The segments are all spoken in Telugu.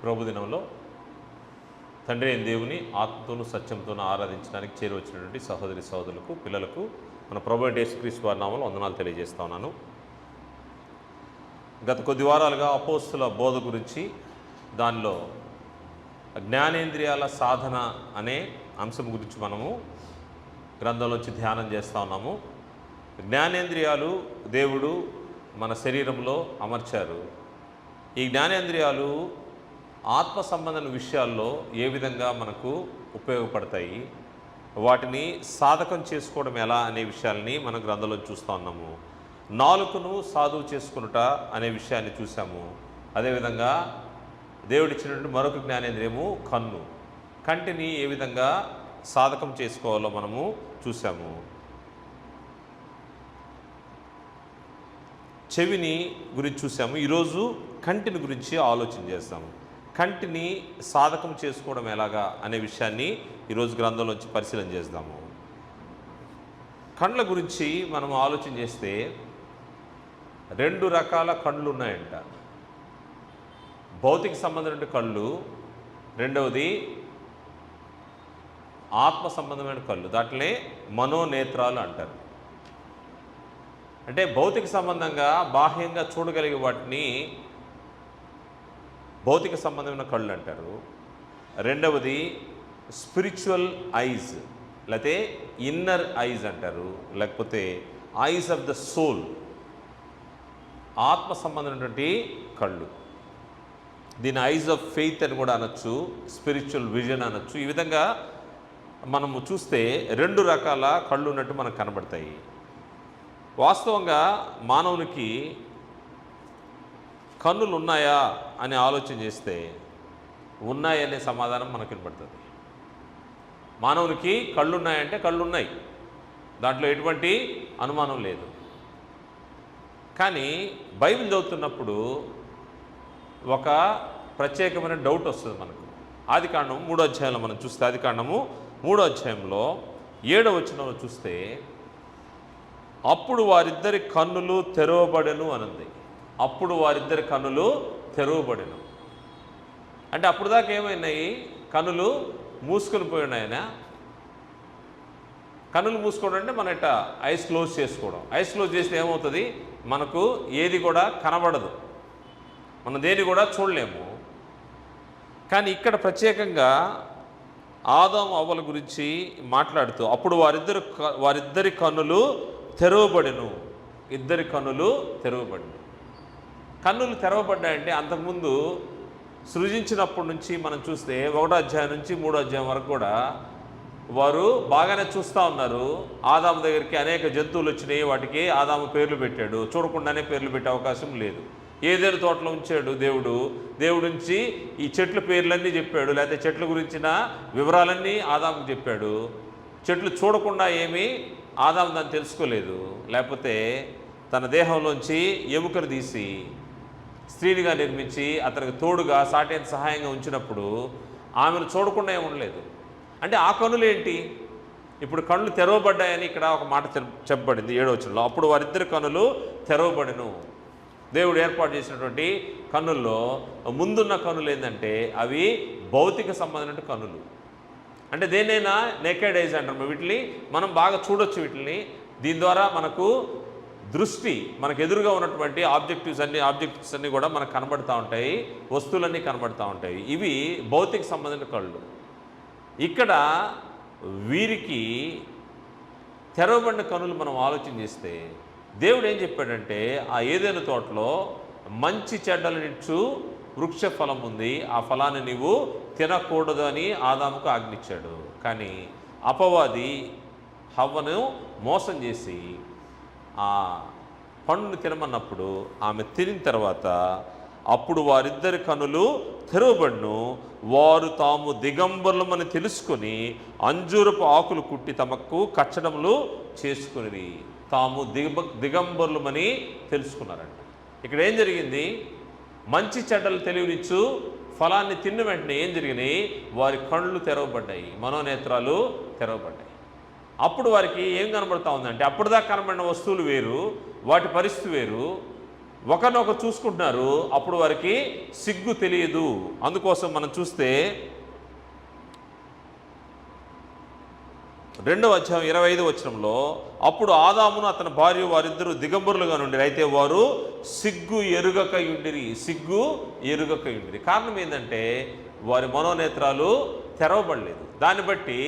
ప్రభు దినంలో తండ్రి అయిన దేవుని ఆత్మతోనూ సత్యంతోనూ ఆరాధించడానికి చేరువచ్చినటువంటి సహోదరి సహోదరులకు పిల్లలకు మన ప్రభు అయిన యేసుక్రీస్తు వారి నామములో వందనాలు తెలియజేస్తా ఉన్నాను. గత కొద్ది వారాలుగా అపోస్తుల బోధ గురించి, దానిలో జ్ఞానేంద్రియాల సాధన అనే అంశం గురించి మనము గ్రంథంలోంచి ధ్యానం చేస్తూ ఉన్నాము. జ్ఞానేంద్రియాలు దేవుడు మన శరీరంలో అమర్చారు. ఈ జ్ఞానేంద్రియాలు ఆత్మ సంబంధమైన విషయాల్లో ఏ విధంగా మనకు ఉపయోగపడతాయి, వాటిని సాధకం చేసుకోవడం ఎలా అనే విషయాల్ని మనం గ్రంథంలో చూస్తూ ఉన్నాము. నాలుకను సాధువు చేసుకునుట అనే విషయాన్ని చూసాము. అదేవిధంగా దేవుడిచ్చినటువంటి మరొక జ్ఞానేంద్రియము కన్ను. కంటిని ఏ విధంగా సాధకం చేసుకోవాలో మనము చూసాము. చెవిని గురించి చూసాము. ఈరోజు కంటిని గురించి ఆలోచన చేస్తాము. కంటిని సాధకం చేసుకోవడం ఎలాగా అనే విషయాన్ని ఈరోజు గ్రంథంలోంచి పరిశీలన చేద్దాము. కండ్ల గురించి మనం ఆలోచన చేస్తే 2 రకాల కళ్ళు ఉన్నాయంట. భౌతిక సంబంధమైన కళ్ళు, రెండవది ఆత్మ సంబంధమైన కళ్ళు. దాంట్లోనే మనోనేత్రాలు అంటారు. అంటే భౌతిక సంబంధంగా బాహ్యంగా చూడగలిగే వాటిని భౌతిక సంబంధమైన కళ్ళు అంటారు. రెండవది స్పిరిచువల్ ఐజ్, లేకపోతే ఇన్నర్ ఐజ్ అంటారు, లేకపోతే ఐజ్ ఆఫ్ ద సోల్, ఆత్మ సంబంధమైనటువంటి కళ్ళు. దీని ఐజ్ ఆఫ్ ఫెయిత్ అని కూడా అనొచ్చు, స్పిరిచువల్ విజన్ అనొచ్చు. ఈ విధంగా మనము చూస్తే 2 రకాల కళ్ళు ఉన్నట్టు మనకు కనబడతాయి. వాస్తవంగా మానవునికి కన్నులు ఉన్నాయా అని ఆలోచన చేస్తే ఉన్నాయనే సమాధానం మనకు వినపడుతుంది. మానవునికి కళ్ళు ఉన్నాయంటే కళ్ళు ఉన్నాయి, దాంట్లో ఎటువంటి అనుమానం లేదు. కానీ బైబిల్ చదువుతున్నప్పుడు ఒక ప్రత్యేకమైన డౌట్ వస్తుంది మనకు. ఆదికాండం 3వ అధ్యాయంలో మనం చూస్తే, ఆదికాండము 3వ అధ్యాయంలో 7వ వచనంలో చూస్తే, అప్పుడు వారిద్దరి కన్నులు తెరవబడెను అనుంది. అప్పుడు వారిద్దరి కన్నులు తెరవబడెను అంటే అప్పుడు దాకా ఏమైనాయి? కన్నులు మూసుకొని పోయి ఉన్నాయన. కన్నులు మూసుకోవడం అంటే మన ఇట్ట ఐస్ క్లోజ్ చేసుకోవడం. ఐస్ క్లోజ్ చేస్తే ఏమవుతుంది? మనకు ఏది కూడా కనబడదు, మనం దేని కూడా చూడలేము. కానీ ఇక్కడ ప్రత్యేకంగా ఆదాము అవ్వల గురించి మాట్లాడుతూ, అప్పుడు వారిద్దరి కన్నులు తెరవబడెను. ఇద్దరి కన్నులు తెరవబడిను. కన్నులు తెరవబడ్డాయంటే అంతకుముందు సృజించినప్పటి నుంచి మనం చూస్తే 1వ అధ్యాయం నుంచి 3వ అధ్యాయం వరకు కూడా వారు బాగానే చూస్తూ ఉన్నారు. ఆదాము దగ్గరికి అనేక జంతువులు వచ్చినాయి, వాటికి ఆదాము పేర్లు పెట్టాడు. చూడకుండానే పేర్లు పెట్టే అవకాశం లేదు. ఏదేను తోటలో ఉంచాడు దేవుడు నుంచి ఈ చెట్ల పేర్లన్నీ చెప్పాడు, లేకపోతే చెట్ల గురించిన వివరాలన్నీ ఆదాముకు చెప్పాడు. చెట్లు చూడకుండా ఏమీ ఆదాము దాన్ని తెలుసుకోలేదు. లేకపోతే తన దేహంలోంచి ఎముకను తీసి స్త్రీనిగా నిర్మించి అతనికి తోడుగా సాటైన సహాయంగా ఉంచినప్పుడు ఆమెను చూడకుండా ఏమి ఉండలేదు. అంటే ఆ కన్నులు ఏంటి? ఇప్పుడు కళ్ళు తెరవబడ్డాయని ఇక్కడ ఒక మాట చెప్పబడింది 7వ వచనంలో. అప్పుడు వారిద్దరి కన్నులు తెరవబడెను. దేవుడు ఏర్పాటు చేసినటువంటి కన్నుల్లో ముందున్న కన్నులు ఏంటంటే అవి భౌతిక సంబంధమైన కన్నులు. అంటే దేన్నైనా నేకెడ్ ఐజ్ అంటారు. వీటిని మనం బాగా చూడొచ్చు. వీటిని దీని ద్వారా మనకు దృష్టి, మనకు ఎదురుగా ఉన్నటువంటి ఆబ్జెక్టివ్స్ అన్నీ కూడా మనకు కనబడుతూ ఉంటాయి, వస్తువులన్నీ కనబడుతూ ఉంటాయి. ఇవి భౌతిక సంబంధమైన కళ్ళు. ఇక్కడ వీరికి తెరవబడిన కన్నులు మనం ఆలోచన చేస్తే దేవుడు ఏం చెప్పాడంటే, ఆ ఏదైనా తోటలో మంచి చెడ్డలనిచ్చు వృక్ష ఫలం ఉంది, ఆ ఫలాన్ని నీవు తినకూడదు అని ఆదాముకు ఆజ్ఞించాడు. కానీ అపవాది హవ్వను మోసం చేసి ఆ పండును తినమన్నప్పుడు ఆమె తినిన తర్వాత అప్పుడు వారిద్దరి కన్నులు తెరవబడును. వారు తాము దిగంబరులమని తెలుసుకొని అంజూరపు ఆకులు కుట్టి తమకు కచ్చడములు చేసుకుని తాము దిగంబరులమని తెలుసుకున్నారంట. ఇక్కడ ఏం జరిగింది? మంచి చెడ్డలు తెలివినిచ్చు ఫలాన్ని తిన్న వెంటనే ఏం జరిగినాయి? వారి కళ్ళు తెరవబడ్డాయి, మనోనేత్రాలు తెరవబడ్డాయి. అప్పుడు వారికి ఏం కనబడతా ఉందంటే, అప్పుడు దాకా కనబడిన వస్తువులు వేరు, వాటి పరిస్థితి వేరు. ఒకరినొకరు చూసుకుంటున్నారు, అప్పుడు వారికి సిగ్గు తెలియదు. అందుకోసం మనం చూస్తే 2వ అధ్యాయం 25వ వచనంలో, అప్పుడు ఆదామును అతని భార్య వారిద్దరూ దిగంబరులుగా నుండిరి, అయితే వారు సిగ్గు ఎరుగకయుండిరి. కారణం ఏంటంటే వారి మనోనేత్రాలు తెరవబడలేదు. దాన్ని బట్టి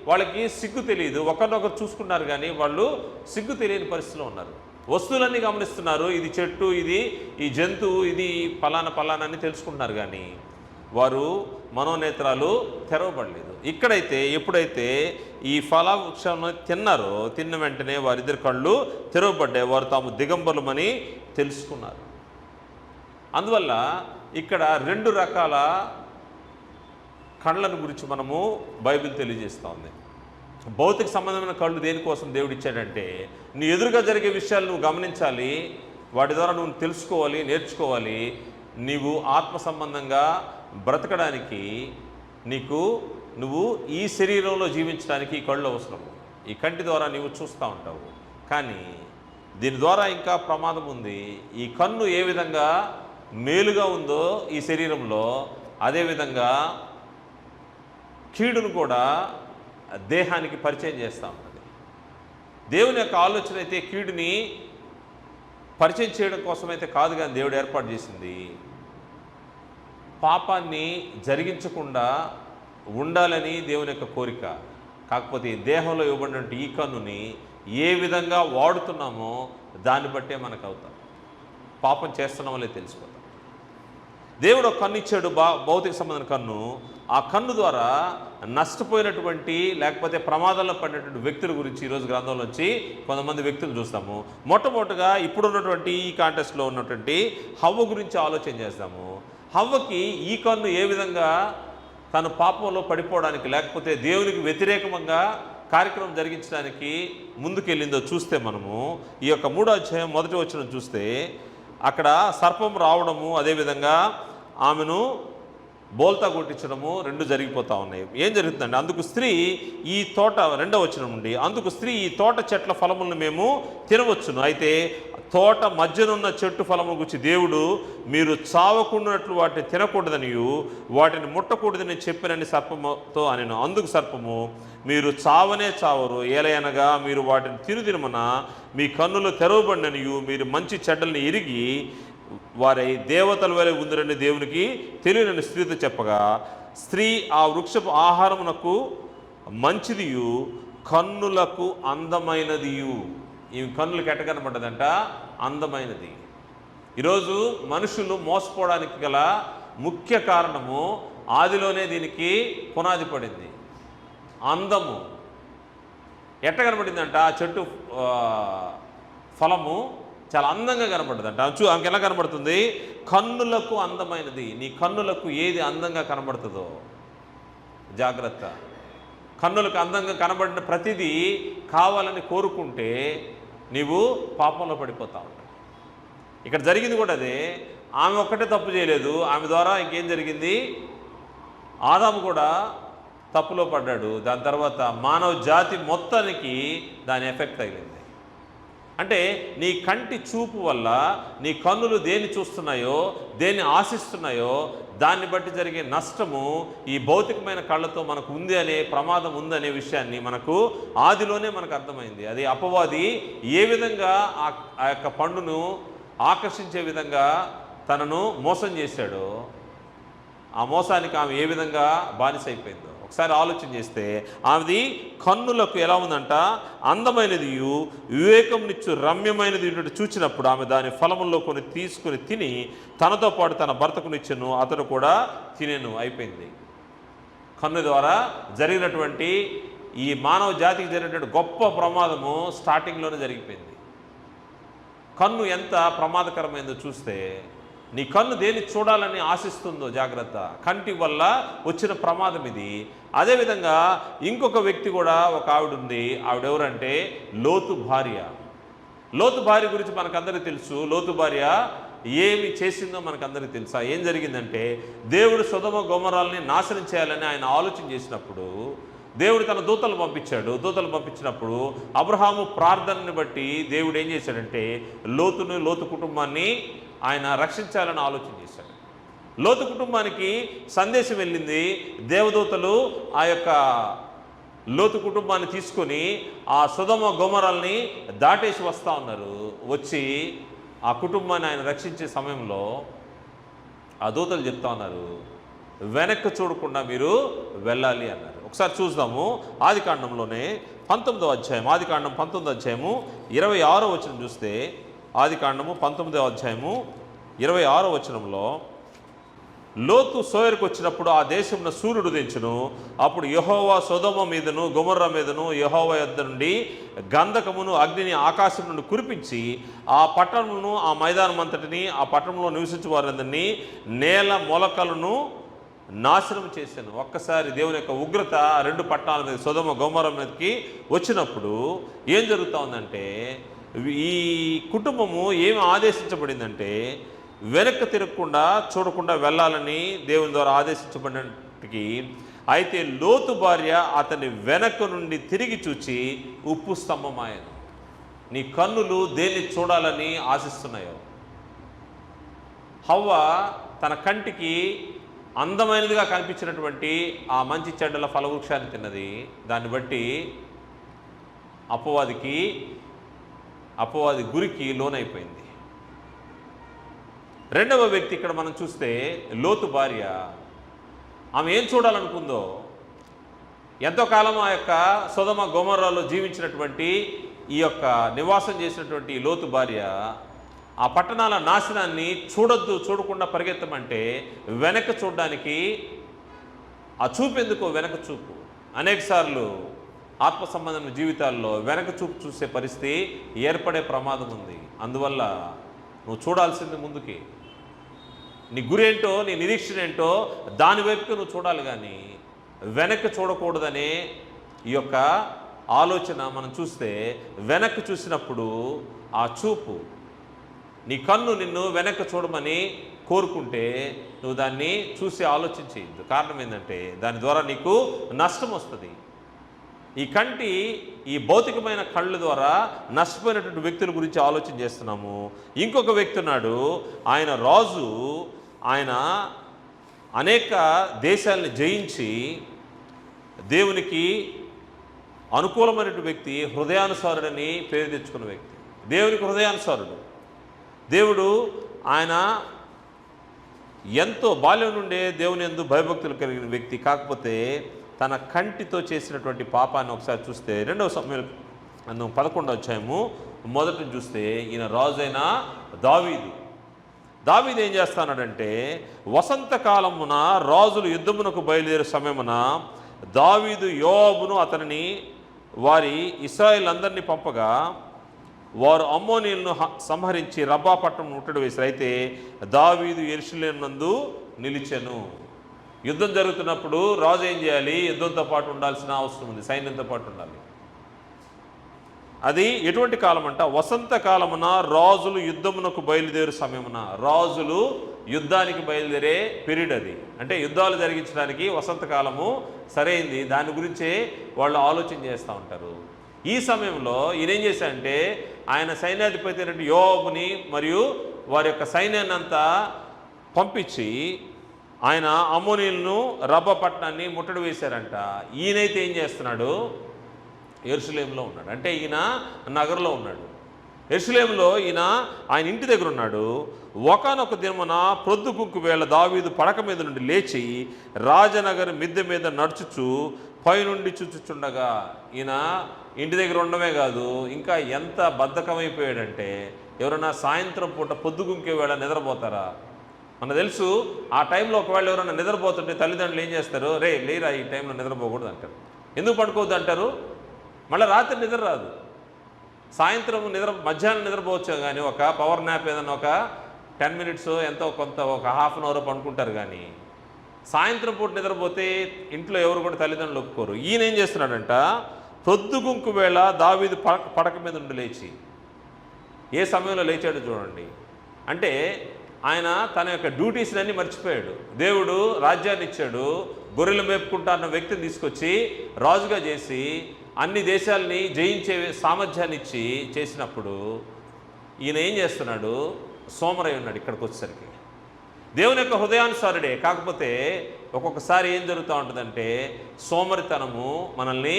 వాళ్ళకి సిగ్గు తెలియదు. ఒకరినొకరు చూసుకున్నారు కానీ వాళ్ళు సిగ్గు తెలియని పరిస్థితిలో ఉన్నారు. వస్తువులన్నీ గమనిస్తున్నారు, ఇది చెట్టు, ఇది ఈ జంతువు, ఇది పలానా అని తెలుసుకుంటున్నారు కానీ వారు మనోనేత్రాలు తెరవబడలేదు. ఇక్కడైతే ఎప్పుడైతే ఈ ఫలవృక్షాన్ని తిన్నారో, తిన్న వెంటనే వారిద్దరి కళ్ళు తెరవబడ్డాయి, వారు తాము దిగంబరులమని తెలుసుకున్నారు. అందువల్ల ఇక్కడ 2 రకాల కళ్ళను గురించి మనము బైబిల్ తెలియజేస్తూ ఉంది. భౌతిక సంబంధమైన కళ్ళు దేనికోసం దేవుడు ఇచ్చాడంటే, నీ ఎదురుగా జరిగే విషయాలు నువ్వు గమనించాలి, వాటి ద్వారా నువ్వు తెలుసుకోవాలి, నేర్చుకోవాలి. నీవు ఆత్మ సంబంధంగా బ్రతకడానికి నువ్వు ఈ శరీరంలో జీవించడానికి ఈ కళ్ళు అవసరము. ఈ కంటి ద్వారా నీవు చూస్తూ ఉంటావు, కానీ దీని ద్వారా ఇంకా ప్రమాదం ఉంది. ఈ కన్ను ఏ విధంగా మేలుగా ఉందో ఈ శరీరంలో, అదేవిధంగా కీడును కూడా దేహానికి పరిచయం చేస్తూ ఉంటుంది. దేవుని యొక్క ఆలోచన అయితే కీడుని పరిచయం చేయడం కోసమైతే కాదు, కానీ దేవుడు ఏర్పాటు చేసింది పాపాన్ని జరిగించకుండా ఉండాలని దేవుని యొక్క కోరిక. కాకపోతే దేహంలో ఇవ్వబడినట్టు ఈ కన్నుని ఏ విధంగా వాడుతున్నామో దాన్ని బట్టే మనకు అవుతాం. పాపం చేస్తున్నామో లేదో తెలిసిపోతాం. దేవుడు ఒక కన్ను ఇచ్చాడు, భౌతిక సంబంధమైన కన్ను. ఆ కన్ను ద్వారా నష్టపోయినటువంటి లేకపోతే ప్రమాదంలో పడినటువంటి వ్యక్తుల గురించి ఈరోజు గ్రంథంలో వచ్చి కొంతమంది వ్యక్తులు చూస్తాము. మొట్టమొదటిగా ఇప్పుడున్నటువంటి ఈ కాంటెస్ట్లో ఉన్నటువంటి హవ్వ గురించి ఆలోచన చేస్తాము. హవ్వకి ఈ కన్ను ఏ విధంగా తను పాపంలో పడిపోవడానికి లేకపోతే దేవునికి వ్యతిరేకంగా కార్యక్రమం జరిగించడానికి ముందుకెళ్ళిందో చూస్తే మనము ఈ యొక్క 3వ అధ్యాయం 1వ వచనం చూస్తే అక్కడ సర్పం రావడము, అదేవిధంగా ఆమెను బోల్తా కొట్టించడము 2 జరిగిపోతూ ఉన్నాయి. ఏం జరుగుతుందండి? అందుకు స్త్రీ ఈ తోట 2వ వచనం నుండి, అందుకు స్త్రీ ఈ తోట చెట్ల ఫలములను మేము తినవచ్చును, అయితే తోట మధ్యనున్న చెట్టు ఫలముల గురించి దేవుడు మీరు చావకుండానట్లు వాటిని తినకూడదనియు వాటిని ముట్టకూడదని చెప్పినని సర్పముతో అనెను. అందుకు సర్పము, మీరు చావనే చావరు, ఏలయనగా మీరు వాటిని తినుదినమన మీ కన్నులు తెరవబడిననియు మీరు మంచి చెడ్డల్ని ఎరిగి వారి దేవతల వలె ఉందిరని దేవునికి తెలియనని స్త్రీతో చెప్పగా, స్త్రీ ఆ వృక్షపు ఆహారమునకు మంచిదియు కన్నులకు అందమైనదియు. ఈ కన్నులకు ఎట్ట కనబడ్డదంట? అందమైనది. ఈరోజు మనుషులు మోసపోవడానికి గల ముఖ్య కారణము ఆదిలోనే దీనికి పునాది పడింది. అందము ఎట్ట కనబడిందంట? ఆ చెట్టు ఫలము చాలా అందంగా కనబడుతుందంట. ఆమెకి ఎలా కనబడుతుంది? కన్నులకు అందమైనది. నీ కన్నులకు ఏది అందంగా కనబడుతుందో జాగ్రత్త. కన్నులకు అందంగా కనబడిన ప్రతిదీ కావాలని కోరుకుంటే నీవు పాపంలో పడిపోతా ఉంటావు. ఇక్కడ జరిగింది కూడా అదే. ఆమె ఒక్కటే తప్పు చేయలేదు, ఆమె ద్వారా ఇంకేం జరిగింది? ఆదాము కూడా తప్పులో పడ్డాడు. దాని తర్వాత మానవ జాతి మొత్తానికి దాని ఎఫెక్ట్ తగిలింది. అంటే నీ కంటి చూపు వల్ల నీ కన్నులు దేన్ని చూస్తున్నాయో, దేన్ని ఆశిస్తున్నాయో దాన్ని బట్టి జరిగే నష్టము ఈ భౌతికమైన కళ్ళతో మనకు ఉంది అనే ప్రమాదం ఉందనే విషయాన్ని మనకు ఆదిలోనే మనకు అర్థమైంది. అది అపవాది ఏ విధంగా ఆ యొక్క పండును ఆకర్షించే విధంగా తనను మోసం చేశాడో, ఆ మోసానికి ఆమె ఏ విధంగా బానిసైపోయిందో ఒకసారి ఆలోచన చేస్తే, ఆమెది కన్నులకు ఎలా ఉందంట? అందమైనది, వివేకంనిచ్చు రమ్యమైనది చూచినప్పుడు ఆమె దాని ఫలముల్లో కొన్ని తీసుకుని తిని తనతో పాటు తన భర్తకునిచ్చెను, అతడు కూడా తినెను. అయిపోయింది. కన్ను ద్వారా జరిగినటువంటి ఈ మానవ జాతికి జరిగినటువంటి గొప్ప ప్రమాదము స్టార్టింగ్లోనే జరిగిపోయింది. కన్ను ఎంత ప్రమాదకరమైందో చూస్తే, నీ కన్ను దేన్ని చూడాలని ఆశిస్తుందో జాగ్రత్త. కంటి వల్ల వచ్చిన ప్రమాదం ఇది. అదేవిధంగా ఇంకొక వ్యక్తి కూడా, ఒక ఆవిడ ఉంది. ఆవిడెవరంటే లోతు భార్య. లోతు భార్య గురించి మనకందరికీ తెలుసు. లోతు భార్య ఏమి చేసిందో మనకందరికీ తెలుసా? ఏం జరిగిందంటే, దేవుడు సొదొమ గొమొర్రాల్ని నాశనం చేయాలని ఆయన ఆలోచన చేసినప్పుడు దేవుడు తన దూతలు పంపించాడు. దూతలు పంపించినప్పుడు అబ్రహాము ప్రార్థనని బట్టి దేవుడు ఏం చేశాడంటే లోతు కుటుంబాన్ని ఆయన రక్షించాలని ఆలోచన చేశాడు. లోతు కుటుంబానికి సందేశం వెళ్ళింది. దేవదూతలు ఆ యొక్క లోతు కుటుంబాన్ని తీసుకొని ఆ సొదొమ గొమొర్రాల్ని దాటేసి వస్తూ ఉన్నారు. వచ్చి ఆ కుటుంబాన్ని ఆయన రక్షించే సమయంలో ఆ దూతలు చెప్తా ఉన్నారు, వెనక్కి చూడకుండా మీరు వెళ్ళాలి అన్నారు. ఒకసారి చూద్దాము. ఆదికాండంలోనే 19వ అధ్యాయం, ఆదికాండం 19వ అధ్యాయము 26వ వచనం చూస్తే, ఆదికాండము 19వ అధ్యాయము 26వ వచనంలో, లోతు సోయరుకు వచ్చినప్పుడు ఆ దేశమున సూర్యుడు ఉదయించును. అప్పుడు యెహోవా సొదొమ మీదను గొమొర్రా మీదను యెహోవా యొద్ద నుండి గంధకమును అగ్నిని ఆకాశం నుండి కురిపించి ఆ పట్టణమును ఆ మైదానం అంతటిని ఆ పట్టణంలో నివసించే వారందరినీ నేల మొలకలను నాశనం చేశాను. ఒక్కసారి దేవుని యొక్క ఉగ్రత రెండు పట్టణాల మీద సొదొమ గొమొర్రా మీదకి వచ్చినప్పుడు ఏం జరుగుతూ ఉందంటే, ఈ కుటుంబము ఏమి ఆదేశించబడిందంటే వెనక్కి తిరగకుండా చూడకుండా వెళ్ళాలని దేవుని ద్వారా ఆదేశించబడినప్పటికీ, అయితే లోతు భార్య అతని వెనక నుండి తిరిగి చూచి ఉప్పు స్తంభమాయను. నీ కన్నులు దేన్ని చూడాలని ఆశిస్తున్నాయో. హవ్వ తన కంటికి అందమైనదిగా కనిపించినటువంటి ఆ మంచి చెడ్డల ఫలవృక్షాన్ని తిన్నది. దాన్ని బట్టి అపవాది గురికి లోనైపోయింది. రెండవ వ్యక్తి ఇక్కడ మనం చూస్తే లోతు భార్య. ఆమె ఏం చూడాలనుకుందో, ఎంతో కాలం ఆ యొక్క సొదొమ గొమొర్రాలో జీవించినటువంటి ఈ యొక్క నివాసం చేసినటువంటి లోతు భార్య ఆ పట్టణాల నాశనాన్ని చూడకుండా పరిగెత్తమంటే వెనక చూడడానికి ఆ చూపెందుకో వెనక చూపు. అనేకసార్లు ఆత్మ సంబంధమైన జీవితాల్లో వెనక చూపు చూసే పరిస్థితి ఏర్పడే ప్రమాదం ఉంది. అందువల్ల నువ్వు చూడాల్సింది ముందుకి. నీ గురేంటో, నీ నిరీక్షణ ఏంటో దాని వైపుకి నువ్వు చూడాలి, కానీ వెనక్కి చూడకూడదనే ఈ యొక్క ఆలోచన మనం చూస్తే, వెనక్కి చూసినప్పుడు ఆ చూపు, నీ కన్ను నిన్ను వెనక్కి చూడమని కోరుకుంటే నువ్వు దాన్ని చూసి ఆలోచించేయద్దు. కారణం ఏంటంటే దాని ద్వారా నీకు నష్టం వస్తుంది. ఈ భౌతికమైన కళ్ళ ద్వారా నష్టపోయినటువంటి వ్యక్తుల గురించి ఆలోచన చేస్తున్నాము. ఇంకొక వ్యక్తి ఉన్నాడు, ఆయన రాజు. ఆయన అనేక దేశాలని జయించి దేవునికి అనుకూలమైనటువంటి వ్యక్తి, హృదయానుసారుడని పేరు తెచ్చుకున్న వ్యక్తి. దేవునికి హృదయానుసారుడు. దేవుడు ఆయన ఎంతో బాల్యం నుండే దేవుని యందు భయభక్తులు కలిగిన వ్యక్తి. కాకపోతే తన కంటితో చేసినటువంటి పాపాన్ని ఒకసారి చూస్తే 2వ సమూయేలు 11వ అధ్యాయము మొదటి చూస్తే, ఈయన రాజైన దావీదు ఏం చేస్తానంటే, వసంతకాలమున రాజులు యుద్ధమునకు బయలుదేరే సమయమున దావీదు యోవాబును అతనిని వారి ఇశ్రాయేల్ అందరినీ పంపగా వారు అమ్మోనీయులను సంహరించి రబ్బా పట్టణం ముట్టడి వేశారు. అయితే దావీదు యెరూషలేము నందు నిలిచెను. యుద్ధం జరుగుతున్నప్పుడు రాజు ఏం చేయాలి? యుద్ధంతో పాటు ఉండాల్సిన అవసరం ఉంది, సైన్యంతో పాటు ఉండాలి. అది ఎటువంటి కాలం అంట? వసంతకాలమున రాజులు యుద్ధమునకు బయలుదేరు సమయమున. రాజులు యుద్ధానికి బయలుదేరే పీరియడ్ అది. అంటే యుద్ధాలు జరిగించడానికి వసంతకాలము సరైంది. దాని గురించే వాళ్ళు ఆలోచన చేస్తూ ఉంటారు. ఈ సమయంలో ఈయన ఏం చేశాడంటే, ఆయన సైన్యాధిపతి అయినటువంటి యోవాబుని మరియు వారి యొక్క సైన్యాన్ని అంతా పంపించి ఆయన అమ్మోనీయులను రబ్బా పట్టణాన్ని ముట్టడి వేశారంట. ఈయనైతే ఏం చేస్తున్నాడు? యెరూషలేములో ఉన్నాడు. అంటే ఈయన నగరంలో ఉన్నాడు. యెరూషలేములో ఆయన ఇంటి దగ్గర ఉన్నాడు. ఒకానొక దినమున ప్రొద్దుగుంకు వేళ దావీదు పడక మీద నుండి లేచి రాజనగర్ మిద్దె మీద నడుచుచు పైనుండి చూచుచుండగా, ఈయన ఇంటి దగ్గర ఉండమే కాదు, ఇంకా ఎంత బద్ధకమైపోయాడంటే, ఎవరైనా సాయంత్రం పూట పొద్దుగుంకే వేళ నిద్రపోతారా? మనకు తెలుసు, ఆ టైంలో ఒకవేళ ఎవరైనా నిద్రపోతుంటే తల్లిదండ్రులు ఏం చేస్తారు? లేరా, ఈ టైంలో నిద్రపోకూడదు అంటారు. ఎందుకు పడుకోవద్దు అంటారు? మళ్ళీ రాత్రి నిద్ర రాదు. సాయంత్రం మధ్యాహ్నం నిద్రపోవచ్చు, కానీ ఒక పవర్ న్యాప్ ఏదన్నా ఒక 10 మినిట్స్ ఎంతో కొంత ఒక హాఫ్ అన్ అవర్ పడుకుంటారు. కానీ సాయంత్రం పూట నిద్రపోతే ఇంట్లో ఎవరు కూడా తల్లిదండ్రులు ఒప్పుకోరు. ఈయన ఏం చేస్తున్నాడంట? ప్రొద్దుగుంకు వేళ దావీదు పడక మీద ఉండి లేచి, ఏ సమయంలో లేచాడు చూడండి. అంటే ఆయన తన యొక్క డ్యూటీస్ని మర్చిపోయాడు. దేవుడు రాజ్యాన్ని ఇచ్చాడు, గొర్రెలు మేపుకుంటా అన్న వ్యక్తిని తీసుకొచ్చి రాజుగా చేసి అన్ని దేశాలని జయించే సామర్థ్యాన్ని ఇచ్చి చేసినప్పుడు ఈయన ఏం చేస్తున్నాడు? సోమరై ఉన్నాడు ఇక్కడికి వచ్చేసరికి. దేవుని యొక్క హృదయానుసారుడే, కాకపోతే ఒక్కొక్కసారి ఏం జరుగుతూ ఉంటుందంటే సోమరితనము మనల్ని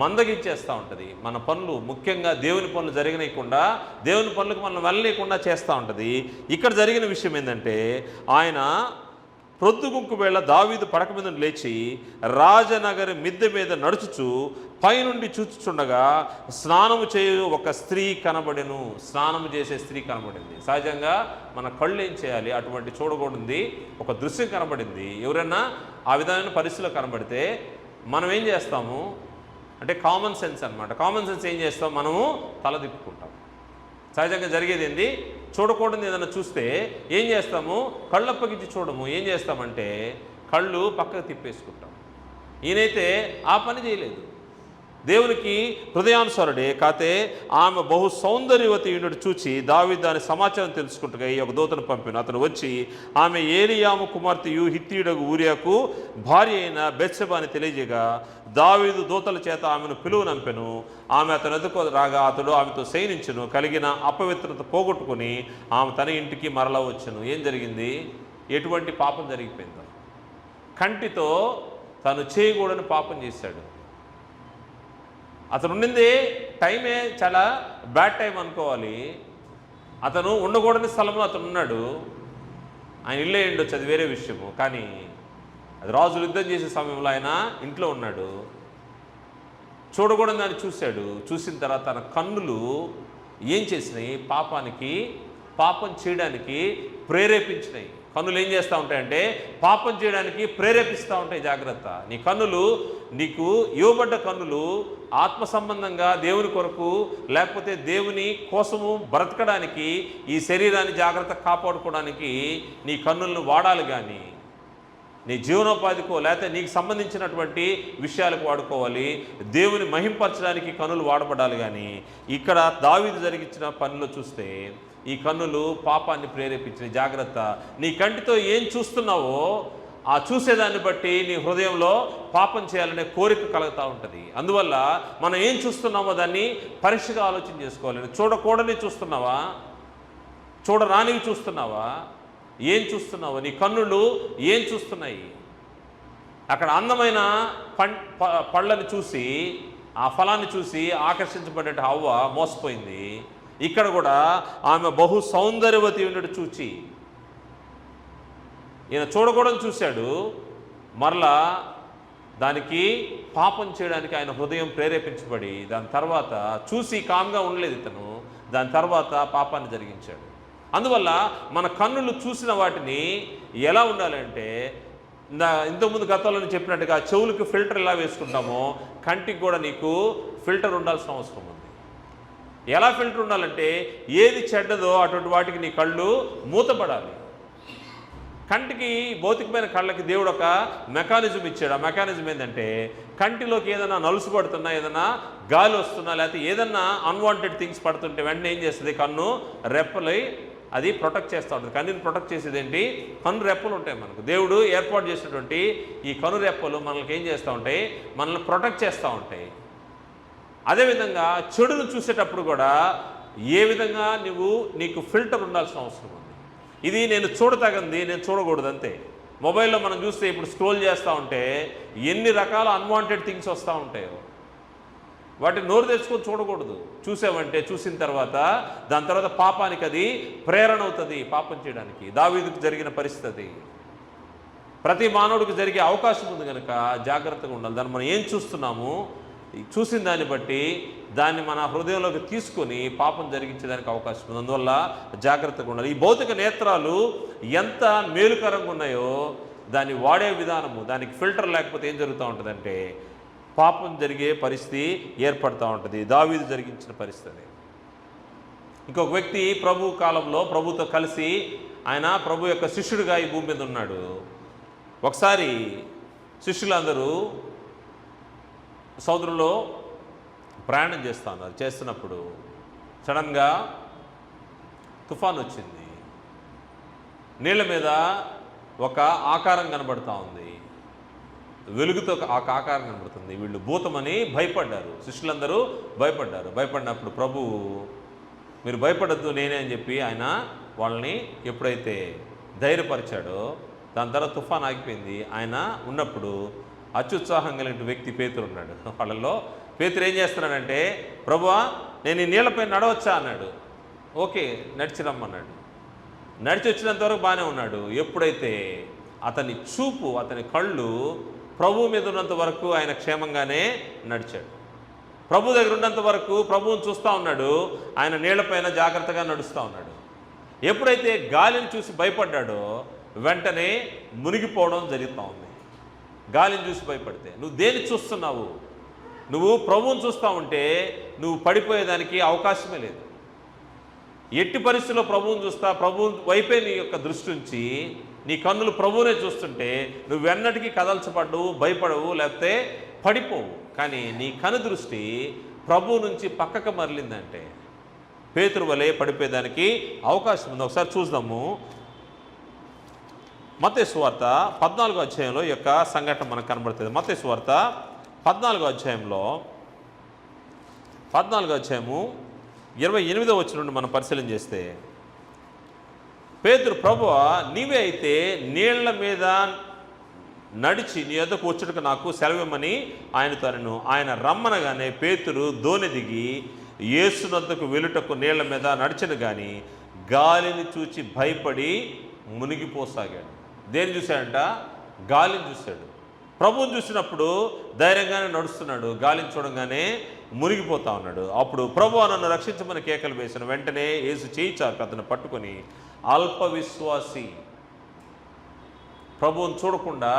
మందగించేస్తూ ఉంటుంది. మన పనులు, ముఖ్యంగా దేవుని పనులు జరగనీయకుండా, దేవుని పనులకు మనం వెళ్ళలేకుండా చేస్తూ ఉంటుంది. ఇక్కడ జరిగిన విషయం ఏంటంటే, ఆయన ప్రొద్దుగుంకు వేళ దావీదు పడక మీద లేచి రాజనగరి మిద్దె మీద నడుచుచు పైనుండి చూచుచుండగా స్నానము చేయు ఒక స్త్రీ కనబడెను. స్నానము చేసే స్త్రీ కనబడింది. సహజంగా మన కళ్ళు ఏం చేయాలి? అటువంటి చూడకూడదు ఒక దృశ్యం కనబడింది. ఎవరైనా ఆ విధమైన పరిస్థితిలో కనబడితే మనం ఏం చేస్తాము అంటే కామన్ సెన్స్ అనమాట. కామన్ సెన్స్ ఏం చేస్తాం? మనము తల తిప్పుకుంటాం. సహజంగా జరిగేది ఏంది? చూడకూడదు ఏదైనా చూస్తే ఏం చేస్తాము? కళ్ళప్పగించి చూడము. ఏం చేస్తామంటే కళ్ళు పక్కకు తిప్పేసుకుంటాం. ఈయనైతే ఆ పని చేయలేదు. దేవునికి హృదయానుసారుడే, కాతే ఆమె బహు సౌందర్యవతి యునుడు చూచి దావీదు దాని సమాచారం తెలుసుకుంటగా ఈ ఒక దూతను పంపిన. అతను వచ్చి ఆమె ఏలియాము కుమార్తెయు హిత్తీయుడగు ఊరియాకు భార్య అయిన బెత్షెబ అని తెలియజేయగా దావీదు దూతల చేత ఆమెను పిలువనంపెను. ఆమె అతను ఎదుకు రాగా అతడు ఆమెతో శయనించును. కలిగిన అపవిత్రత పోగొట్టుకుని ఆమె తన ఇంటికి మరలా వచ్చును. ఏం జరిగింది? ఎటువంటి పాపం జరిగిపోయిందో. కంటితో తను చేయకూడని పాపం చేశాడు. అతను ఉండింది టైమే చాలా బ్యాడ్ టైం అనుకోవాలి. అతను ఉండకూడని స్థలంలో అతను ఉన్నాడు. ఆయన ఇల్లే ఉండొచ్చు, అది వేరే విషయము. కానీ అది రాజులు యుద్ధం చేసే సమయంలో ఆయన ఇంట్లో ఉన్నాడు. చూడకూడని దాన్ని చూశాడు. చూసిన తర్వాత తన కన్నులు ఏం చేసినాయి? పాపం చేయడానికి ప్రేరేపించినాయి. కన్నులు ఏం చేస్తూ ఉంటాయంటే పాపం చేయడానికి ప్రేరేపిస్తూ ఉంటాయి. జాగ్రత్త. నీ కన్నులు, నీకు ఇవ్వబడ్డ కన్నులు ఆత్మ సంబంధంగా దేవుని కొరకు, లేకపోతే దేవుని కోసము బ్రతకడానికి, ఈ శరీరాన్ని జాగ్రత్త కాపాడుకోవడానికి నీ కన్నులను వాడాలి. కానీ నీ జీవనోపాధికో లేకపోతే నీకు సంబంధించినటువంటి విషయాలకు వాడుకోవాలి. దేవుని మహింపరచడానికి కన్నులు వాడబడాలి. కానీ ఇక్కడ దావీదు జరిగించిన పనిలో చూస్తే ఈ కన్నులు పాపాన్ని ప్రేరేపించిన. జాగ్రత్త. నీ కంటితో ఏం చూస్తున్నావో ఆ చూసేదాన్ని బట్టి నీ హృదయంలో పాపం చేయాలనే కోరిక కలుగుతూ ఉంటుంది. అందువల్ల మనం ఏం చూస్తున్నామో దాన్ని పరీక్షగా ఆలోచన చేసుకోవాలి. చూడకూడని చూస్తున్నావా? చూడరానివి చూస్తున్నావా? ఏం చూస్తున్నావా? నీ కన్నులు ఏం చూస్తున్నాయి? అక్కడ అందమైన పళ్ళని చూసి, ఆ ఫలాన్ని చూసి ఆకర్షించబడే హవ్వ మోసపోయింది. ఇక్కడ కూడా ఆమె బహు సౌందర్యవతి ఉన్నట్టు చూచి, ఈయన చూడకూడని చూశాడు. మరలా దానికి పాపం చేయడానికి ఆయన హృదయం ప్రేరేపించబడి దాని తర్వాత చూసి కామ్గా ఉండలేదు ఇతను. దాని తర్వాత పాపాన్ని జరిగించాడు. అందువల్ల మన కన్నులు చూసిన వాటిని ఎలా ఉండాలంటే, ఇంతకుముందు గతంలో నేను చెప్పినట్టుగా చెవులకు ఫిల్టర్ ఎలా వేసుకుంటామో కంటికి కూడా నీకు ఫిల్టర్ ఉండాల్సిన అవసరం ఉంది. ఎలా ఫిల్టర్ ఉండాలంటే ఏది చెడ్డదో అటువంటి వాటికి నీ కళ్ళు మూతపడాలి. కంటికి, భౌతికమైన కళ్ళకి దేవుడు ఒక మెకానిజం ఇచ్చాడు. ఆ మెకానిజం ఏంటంటే కంటిలోకి ఏదైనా నలుసు పడుతున్నా, ఏదైనా గాలి వస్తున్నా, లేకపోతే ఏదన్నా అన్వాంటెడ్ థింగ్స్ పడుతుంటే వెంటనే ఏం చేస్తుంది? కన్ను రెప్పలై అది ప్రొటెక్ట్ చేస్తూ ఉంటుంది. కన్నుని ప్రొటెక్ట్ చేసేది ఏంటి? కన్ను రెప్పలు ఉంటాయి మనకు. దేవుడు ఏర్పాటు చేసినటువంటి ఈ కన్ను రెప్పలు మనల్ని ఏం చేస్తూ ఉంటాయి? మనల్ని ప్రొటెక్ట్ చేస్తూ ఉంటాయి. అదేవిధంగా చెడును చూసేటప్పుడు కూడా ఏ విధంగా నీకు ఫిల్టర్ ఉండాల్సిన అవసరం ఉంది. ఇది నేను చూడతగింది, నేను చూడకూడదు అంతే. మొబైల్లో మనం చూస్తే ఇప్పుడు స్క్రోల్ చేస్తూ ఉంటే ఎన్ని రకాల అన్వాంటెడ్ థింగ్స్ వస్తూ ఉంటాయో వాటిని నోరు తెచ్చుకొని చూడకూడదు. చూసామంటే చూసిన తర్వాత దాని తర్వాత పాపానికి అది ప్రేరణ అవుతుంది, పాపం చేయడానికి. దావీదుకు జరిగిన పరిస్థితి ప్రతి మానవుడికి జరిగే అవకాశం ఉంది కనుక జాగ్రత్తగా ఉండాలి. దాన్ని మనం ఏం చూస్తున్నాము, చూసిన దాన్ని బట్టి దాన్ని మన హృదయంలోకి తీసుకొని పాపం జరిగించేదానికి అవకాశం ఉంది. అందువల్ల జాగ్రత్తగా ఉండాలి. ఈ భౌతిక నేత్రాలు ఎంత మేలుకరంగా ఉన్నాయో దాన్ని వాడే విధానము, దానికి ఫిల్టర్ లేకపోతే ఏం జరుగుతూ ఉంటుందంటే పాపం జరిగే పరిస్థితి ఏర్పడుతూ ఉంటుంది. దావీదు జరిగించిన పరిస్థితి. ఇంకొక వ్యక్తి ప్రభు కాలంలో ప్రభుతో కలిసి ఆయన ప్రభు యొక్క శిష్యుడిగా ఈ భూమి మీద ఉన్నాడు. ఒకసారి శిష్యులందరూ సముద్రంలో ప్రయాణం చేస్తున్నప్పుడు సడన్గా తుఫాన్ వచ్చింది. నీళ్ళ మీద ఒక ఆకారం కనబడుతూ ఉంది, వెలుగుతో ఒక ఆకారం కనబడుతుంది. వీళ్ళు భూతమని భయపడ్డారు, శిష్యులందరూ భయపడ్డారు. భయపడినప్పుడు ప్రభువు మీరు భయపడద్దు నేనే అని చెప్పి ఆయన వాళ్ళని ఎప్పుడైతే ధైర్యపరిచాడో దాని తర్వాత తుఫాన్ ఆగిపోయింది. ఆయన ఉన్నప్పుడు అత్యుత్సాహం కలిగిన వ్యక్తి పేతురు ఉన్నాడు. వాళ్ళలో పేతురు ఏం చేస్తున్నాడంటే, ప్రభువా నేను ఈ నీళ్ళపై నడవచ్చా అన్నాడు. ఓకే, నడిచి రమ్మన్నాడు. నడిచి వచ్చినంత వరకు బాగానే ఉన్నాడు. ఎప్పుడైతే అతని చూపు, అతని కళ్ళు ప్రభువు మీద ఉన్నంత వరకు ఆయన క్షేమంగానే నడిచాడు. ప్రభు దగ్గర ఉన్నంత వరకు ప్రభువుని చూస్తూ ఉన్నాడు. ఆయన నీళ్లపైన జాగ్రత్తగా నడుస్తూ ఉన్నాడు. ఎప్పుడైతే గాలిని చూసి భయపడ్డాడో వెంటనే మునిగిపోవడం జరుగుతూ ఉంది. గాలిని చూసి భయపడితే నువ్వు దేన్ని చూస్తున్నావు? నువ్వు ప్రభువుని చూస్తూ ఉంటే నువ్వు పడిపోయేదానికి అవకాశమే లేదు. ఎట్టి పరిస్థితుల్లో ప్రభువుని చూస్తా, ప్రభు వైపే నీ యొక్క దృష్టి ఉంచి నీ కన్నులు ప్రభువునే చూస్తుంటే నువ్వెన్నటికీ కదల్చబడ్డవు, భయపడవు, లేకపోతే పడిపోవు. కానీ నీ కను దృష్టి ప్రభువు నుంచి పక్కకు మరలిందంటే పేతురు వలె పడిపోయేదానికి అవకాశం ఉంది. ఒకసారి చూద్దాము. మత్తయి సువార్త 14వ అధ్యాయంలో ఈ యొక్క సంఘటన మనకు కనబడుతుంది. మత్తయి సువార్త 14వ అధ్యాయంలో 14వ అధ్యాయము 28వ వచనం నుండి మనం పరిశీలన చేస్తే, పేతురు, ప్రభువా నీవే అయితే నీళ్ల మీద నడిచి నీ యొద్దకు వచ్చుటకు నాకు సెలవిమ్మని ఆయనతో అనెను. ఆయన రమ్మనగానే పేతురు దోణి దిగి యేసునొద్దకు వెలుటకు నీళ్ల మీద నడిచెను, కానీ గాలిని చూచి భయపడి మునిగిపోసాగాడు. దేన్ని చూశాడంట? గాలిని చూశాడు. ప్రభువుని చూసినప్పుడు ధైర్యంగానే నడుస్తున్నాడు, గాలిని చూడంగానే మునిగిపోతా ఉన్నాడు. అప్పుడు ప్రభువా నన్ను రక్షించమని కేకలు వేసిన వెంటనే యేసు చేయి చాపి అతను పట్టుకొని, అల్ప విశ్వాసి, ప్రభువుని చూడకుండా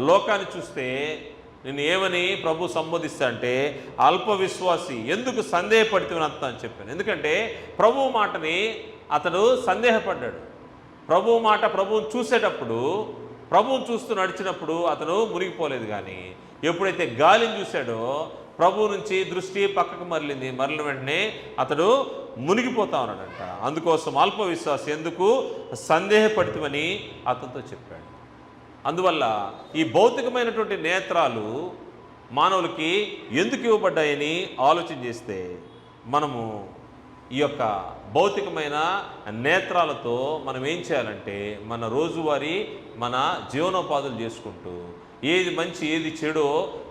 లోకాన్ని చూస్తే నేను ఏమని ప్రభు సంబోధిస్తా అంటే, అల్ప విశ్వాసి, ఎందుకు సందేహపడితే అంత అని చెప్పాను. ఎందుకంటే ప్రభువు మాటని అతడు సందేహపడ్డాడు. ప్రభువు మాట ప్రభువుని చూసేటప్పుడు, ప్రభువుని చూస్తూ నడిచినప్పుడు అతను మునిగిపోలేదు. కానీ ఎప్పుడైతే గాలిని చూశాడో ప్రభువు నుంచి దృష్టి పక్కకు మరలిన వెంటనే అతడు మునిగిపోతా ఉన్నాడంట. అందుకోసం అల్ప విశ్వాసి, ఎందుకు సందేహపడితమని అతనితో చెప్పాడు. అందువల్ల ఈ భౌతికమైనటువంటి నేత్రాలు మానవులకి ఎందుకు ఇవ్వబడ్డాయని ఆలోచన చేస్తే మనము ఈ యొక్క భౌతికమైన నేత్రాలతో మనం ఏం చేయాలంటే మన రోజువారీ మన జీవనోపాధులు చేసుకుంటూ ఏది మంచి ఏది చెడో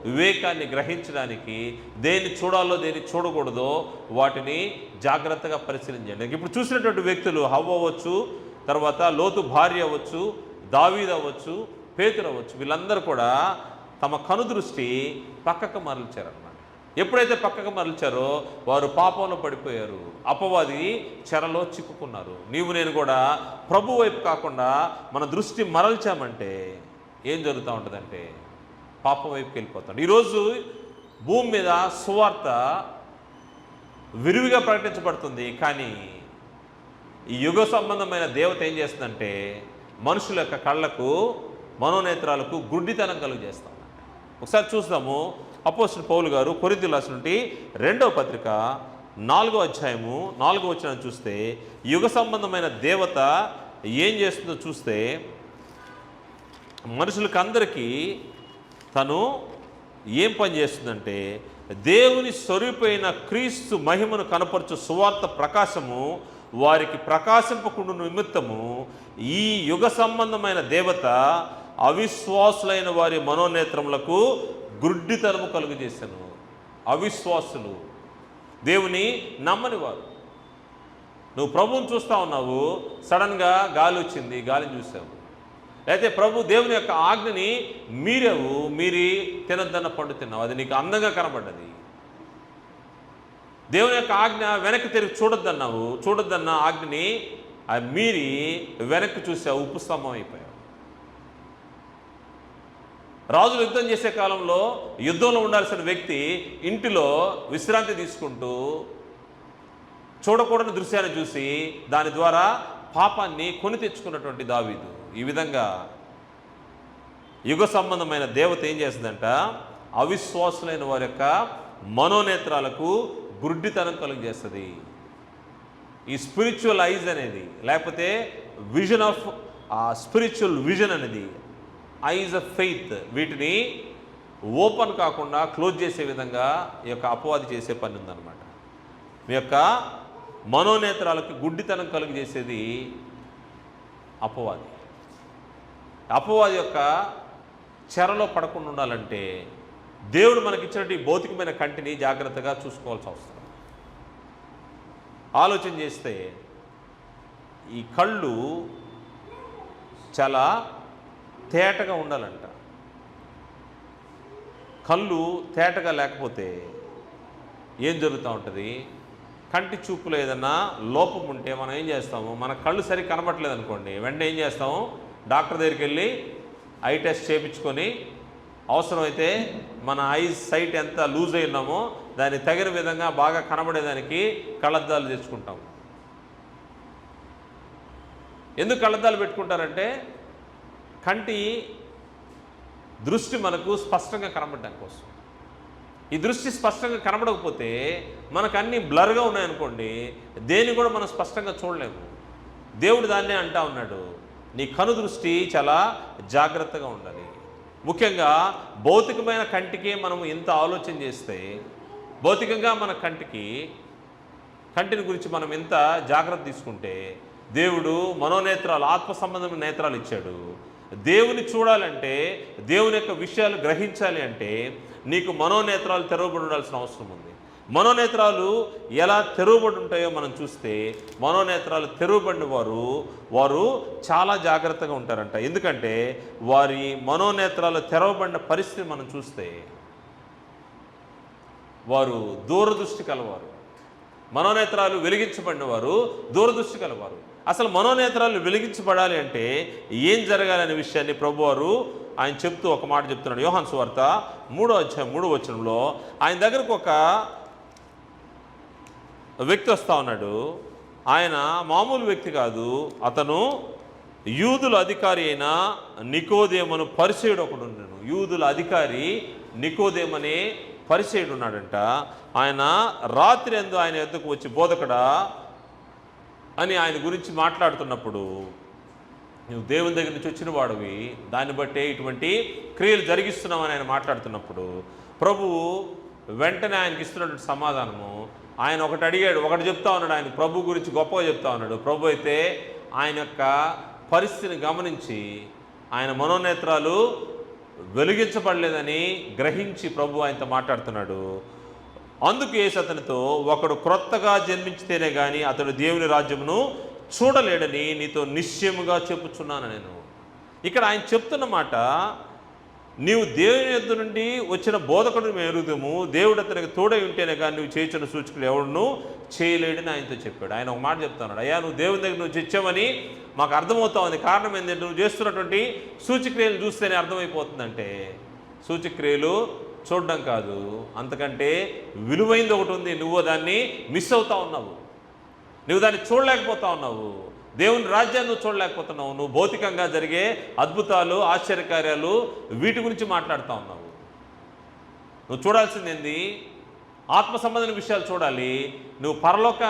వివేకాన్ని గ్రహించడానికి, దేన్ని చూడాలో దేన్ని చూడకూడదో వాటిని జాగ్రత్తగా పరిశీలించండి. ఇప్పుడు చూసినటువంటి వ్యక్తులు హవ్వ అవ్వచ్చు, తర్వాత లోతు భార్య అవ్వచ్చు, దావీదు అవ్వచ్చు, పేతురు అవ్వచ్చు, వీళ్ళందరూ కూడా తమ కనుదృష్టి పక్కకు మరల్చారన్నమాట. ఎప్పుడైతే పక్కకు మరల్చారో వారు పాపంలో పడిపోయారు, అపవాది చెరలో చిక్కుకున్నారు. నీవు నేను కూడా ప్రభు వైపు కాకుండా మన దృష్టి మరల్చామంటే ఏం జరుగుతూ ఉంటుందంటే పాపం వైపుకి వెళ్ళిపోతాడు. ఈరోజు భూమి మీద సువార్త విరివిగా ప్రకటించబడుతుంది. కానీ ఈ యుగ సంబంధమైన దేవత ఏం చేస్తుందంటే మనుషుల యొక్క కళ్ళకు, మనోనేత్రాలకు గుడ్డితనం కలుగజేస్తాం. ఒకసారి చూద్దాము. అపోస్తలుడు పౌలు గారు కొరింథీయులకు రాసినటువంటి 2వ పత్రిక 4వ అధ్యాయము 4వ వచనం చూస్తే యుగ సంబంధమైన దేవత ఏం చేస్తుందో చూస్తే, మనుషులకందరికీ తను ఏం పని చేస్తుందంటే దేవుని స్వరూపైన క్రీస్తు మహిమను కనపరచు సువార్త ప్రకాశము వారికి ప్రకాశింపకుండా నిమిత్తము ఈ యుగ సంబంధమైన దేవత అవిశ్వాసులైన వారి మనోనేత్రములకు గుడ్డితనము కలుగజేశాను. అవిశ్వాసులు, దేవుని నమ్మని వారు. నువ్వు ప్రభువుని చూస్తూ ఉన్నావు, సడన్గా గాలి వచ్చింది, గాలిని చూసావు. అయితే ప్రభు దేవుని యొక్క ఆజ్ఞని మీరేవు, మీరి తినద్దన్న పండు తిన్నావు, అది నీకు అందంగా కనబడ్డది. దేవుని యొక్క ఆజ్ఞ వెనక్కి తిరిగి చూడొద్దన్నావు, చూడొద్దన్న ఆజ్ఞని మీరి వెనక్కి చూసావు, ఉప్పు స్తంభం అయిపోయావు. రాజులు యుద్ధం చేసే కాలంలో యుద్ధంలో ఉండాల్సిన వ్యక్తి ఇంటిలో విశ్రాంతి తీసుకుంటూ చూడకూడని దృశ్యాన్ని చూసి దాని ద్వారా పాపాన్ని కొని తెచ్చుకున్నటువంటి దావీదు. ఈ విధంగా యుగ సంబంధమైన దేవత ఏం చేస్తుందంట, అవిశ్వాసులైన వారి యొక్క మనోనేత్రాలకు గుడ్డితనం కలుగజేస్తుంది. ఈ స్పిరిచువల్ ఐజ్ అనేది, లేకపోతే విజన్ ఆఫ్ స్పిరిచువల్ విజన్ అనేది, ఐజ్ ఆఫ్ ఫెయిత్, వీటిని ఓపెన్ కాకుండా క్లోజ్ చేసే విధంగా ఈ యొక్క అపవాది చేసే పని ఉందన్నమాట. మీ యొక్క మనోనేత్రాలకు గుడ్డితనం కలుగజేసేది అపవాది యొక్క చెరలో పడకుండా ఉండాలంటే దేవుడు మనకిచ్చినట్టు ఈ భౌతికమైన కంటిని జాగ్రత్తగా చూసుకోవాల్సి అవసరం. ఆలోచన చేస్తే ఈ కళ్ళు చాలా తేటగా ఉండాలంట. కళ్ళు తేటగా లేకపోతే ఏం జరుగుతూ ఉంటుంది? కంటి చూపులో ఏదన్నా లోపం ఉంటే మనం ఏం చేస్తాము? మన కళ్ళు సరిగ్గా కనబట్టలేదు అనుకోండి, వెంటనే ఏం చేస్తాము? డాక్టర్ దగ్గరికి వెళ్ళి ఐ టెస్ట్ చేయించుకొని అవసరమైతే మన ఐస్ సైట్ ఎంత లూజ్ అయి ఉన్నామో దాన్ని తగిన విధంగా బాగా కనబడేదానికి కళ్ళద్దాలు తెచ్చుకుంటాము. ఎందుకు కళ్ళద్దాలు పెట్టుకుంటారంటే కంటి దృష్టి మనకు స్పష్టంగా కనబడడం కోసం. ఈ దృష్టి స్పష్టంగా కనబడకపోతే మనకు అన్నీ బ్లర్గా ఉన్నాయనుకోండి, దేన్ని కూడా మనం స్పష్టంగా చూడలేము. దేవుడు దాన్నే అంటా ఉన్నాడు, నీ కను దృష్టి చాలా జాగ్రత్తగా ఉండాలి. ముఖ్యంగా భౌతికమైన కంటికి మనం ఇంత ఆలోచన చేస్తే, భౌతికంగా మన కంటిని గురించి మనం ఎంత జాగ్రత్త తీసుకుంటే, దేవుడు మనోనేత్రాలు, ఆత్మ సంబంధమైన నేత్రాలు ఇచ్చాడు. దేవుని చూడాలంటే, దేవుని యొక్క విషయాలు గ్రహించాలి అంటే నీకు మనోనేత్రాలు తెరవబడి ఉండాల్సిన అవసరం ఉంది. మనోనేత్రాలు ఎలా తెరవబడి ఉంటాయో మనం చూస్తే, మనోనేత్రాలు తెరవబడిన వారు చాలా జాగ్రత్తగా ఉంటారంట. ఎందుకంటే వారి మనోనేత్రాలు తెరవబడిన పరిస్థితి మనం చూస్తే వారు దూరదృష్టి కలవారు. మనోనేత్రాలు వెలిగించబడిన వారు దూరదృష్టి కలవారు. అసలు మనోనేత్రాలు వెలిగించబడాలి అంటే ఏం జరగాలనే విషయాన్ని ప్రభువారు ఆయన చెప్తూ ఒక మాట చెప్తున్నాడు. యోహాను సువార్త 3:3 ఆయన దగ్గరకు ఒక వ్యక్తి వస్తూ ఉన్నాడు. ఆయన మామూలు వ్యక్తి కాదు, అతను యూదుల అధికారి అయిన నికోదేమను పరిసయుడు ఒకడు ఉన్నాడు. యూదుల అధికారి నికోదేమనే పరిసయుడు ఉన్నాడంట. ఆయన రాత్రి ఎందు ఆయన ఎద్దుకు వచ్చి, బోధకుడా అని ఆయన గురించి మాట్లాడుతున్నప్పుడు, నువ్వు దేవుని దగ్గర నుంచి వచ్చిన వాడివి, దాన్ని బట్టే ఇటువంటి క్రియలు జరిగిస్తున్నామని ఆయన మాట్లాడుతున్నప్పుడు ప్రభువు వెంటనే ఆయనకి ఇస్తున్నటువంటి సమాధానము, ఆయన ఒకటి అడిగాడు, ఒకటి చెప్తా ఉన్నాడు. ఆయన ప్రభు గురించి గొప్పగా చెప్తా ఉన్నాడు. ప్రభు అయితే ఆయన యొక్క పరిస్థితిని గమనించి ఆయన మనోనేత్రాలు వెలిగించబడలేదని గ్రహించి ప్రభు ఆయనతో మాట్లాడుతున్నాడు. అందుకు యేసు అతనితో, ఒకడు క్రొత్తగా జన్మించితేనే కానీ అతడు దేవుని రాజ్యమును చూడలేడని నీతో నిశ్చయముగా చెప్పుచున్నాను నేను. ఇక్కడ ఆయన చెప్తున్న మాట, నీవు దేవుని యొద్ద నుండి వచ్చిన బోధకుడు మేము ఎరుగుతాము, దేవుడు అతనికి తోడై ఉంటేనే కానీ నువ్వు చేయించిన సూచకులు ఎవడును చేయలేడని ఆయనతో చెప్పాడు. ఆయన ఒక మాట చెప్తున్నాడు, అయ్యా నువ్వు దేవుని దగ్గర నువ్వు తెచ్చావని మాకు అర్థమవుతా ఉంది. కారణం ఏంటంటే నువ్వు చేస్తున్నటువంటి సూచక్రియలు చూస్తేనే అర్థమైపోతుందంటే, సూచక్రియలు చూడడం కాదు, అంతకంటే విలువైంది ఒకటి ఉంది. నువ్వు దాన్ని మిస్ అవుతా ఉన్నావు, నువ్వు దాన్ని చూడలేకపోతా ఉన్నావు. దేవుని రాజ్యాన్ని నువ్వు చూడలేకపోతున్నావు. నువ్వు భౌతికంగా జరిగే అద్భుతాలు, ఆశ్చర్యకార్యాలు వీటి గురించి మాట్లాడుతూ ఉన్నావు. నువ్వు చూడాల్సింది ఏంది? ఆత్మ సంబంధమైన విషయాలు చూడాలి. నువ్వు పరలోక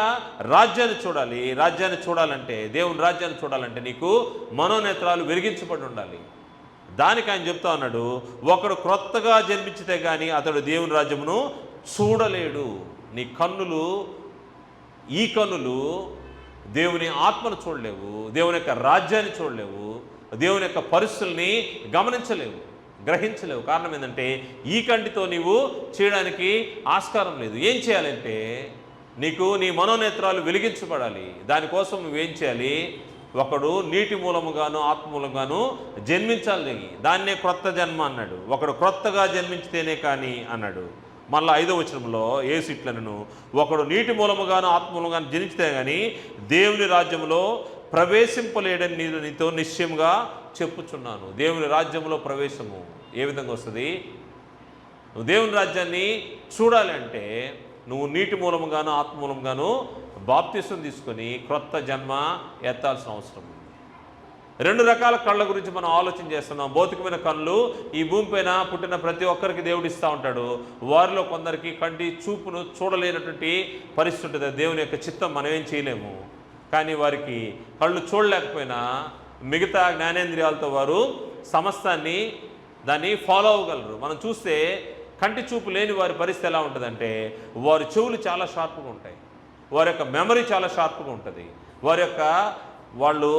రాజ్యాన్ని చూడాలి. రాజ్యాన్ని చూడాలంటే, దేవుని రాజ్యాన్ని చూడాలంటే నీకు మనోనేత్రాలు వెలిగించబడి ఉండాలి. దానికి ఆయన చెప్తా ఉన్నాడు, ఒకడు క్రొత్తగా జన్మించితే కానీ అతడు దేవుని రాజ్యమును చూడలేడు. నీ కన్నులు, ఈ కన్నులు దేవుని ఆత్మను చూడలేవు, దేవుని యొక్క రాజ్యాన్ని చూడలేవు, దేవుని యొక్క పరిస్థితుల్ని గమనించలేవు, గ్రహించలేవు. కారణం ఏంటంటే ఈ కంటితో నీవు చేయడానికి ఆస్కారం లేదు. ఏం చేయాలంటే నీకు నీ మనోనేత్రాలు వెలిగించబడాలి. దానికోసం నువ్వేం చేయాలి? ఒకడు నీటి మూలముగాను ఆత్మ మూలంగాను జన్మించాలి. దాన్నే క్రొత్త జన్మ అన్నాడు. ఒకడు క్రొత్తగా జన్మించితేనే కానీ అన్నాడు. మళ్ళీ 5వ వచనంలో యేసు ఇట్లనను, ఒకడు నీటి మూలముగాను ఆత్మ మూలంగాను జనించితే కానీ దేవుని రాజ్యంలో ప్రవేశింపలేడని నీతో నిశ్చయంగా చెప్పుచున్నాను. దేవుని రాజ్యంలో ప్రవేశము ఏ విధంగా వస్తుంది? నువ్వు దేవుని రాజ్యాన్ని చూడాలి అంటే నువ్వు నీటి మూలముగాను ఆత్మ మూలంగాను బాప్తిసం తీసుకొని క్రొత్త జన్మ ఎత్తాల్సిన అవసరం ఉంది. 2 రకాల కళ్ళ గురించి మనం ఆలోచన చేస్తున్నాం. భౌతికమైన కళ్ళు ఈ భూమిపైన పుట్టిన ప్రతి ఒక్కరికి దేవుడు ఇస్తూ ఉంటాడు. వారిలో కొందరికి కంటి చూపును చూడలేనటువంటి పరిస్థితి ఉంటుంది. దేవుని యొక్క చిత్తం మనం ఏం చేయలేము. కానీ వారికి కళ్ళు చూడలేకపోయినా మిగతా జ్ఞానేంద్రియాలతో వారు సమస్తాన్ని దాన్ని ఫాలో అవ్వగలరు. మనం చూస్తే కంటి చూపు లేని వారి పరిస్థితి ఎలా ఉంటుందంటే, వారి చెవులు చాలా షార్ప్గా ఉంటాయి, వారి యొక్క మెమరీ చాలా షార్ప్గా ఉంటుంది, వారి యొక్క వాళ్ళు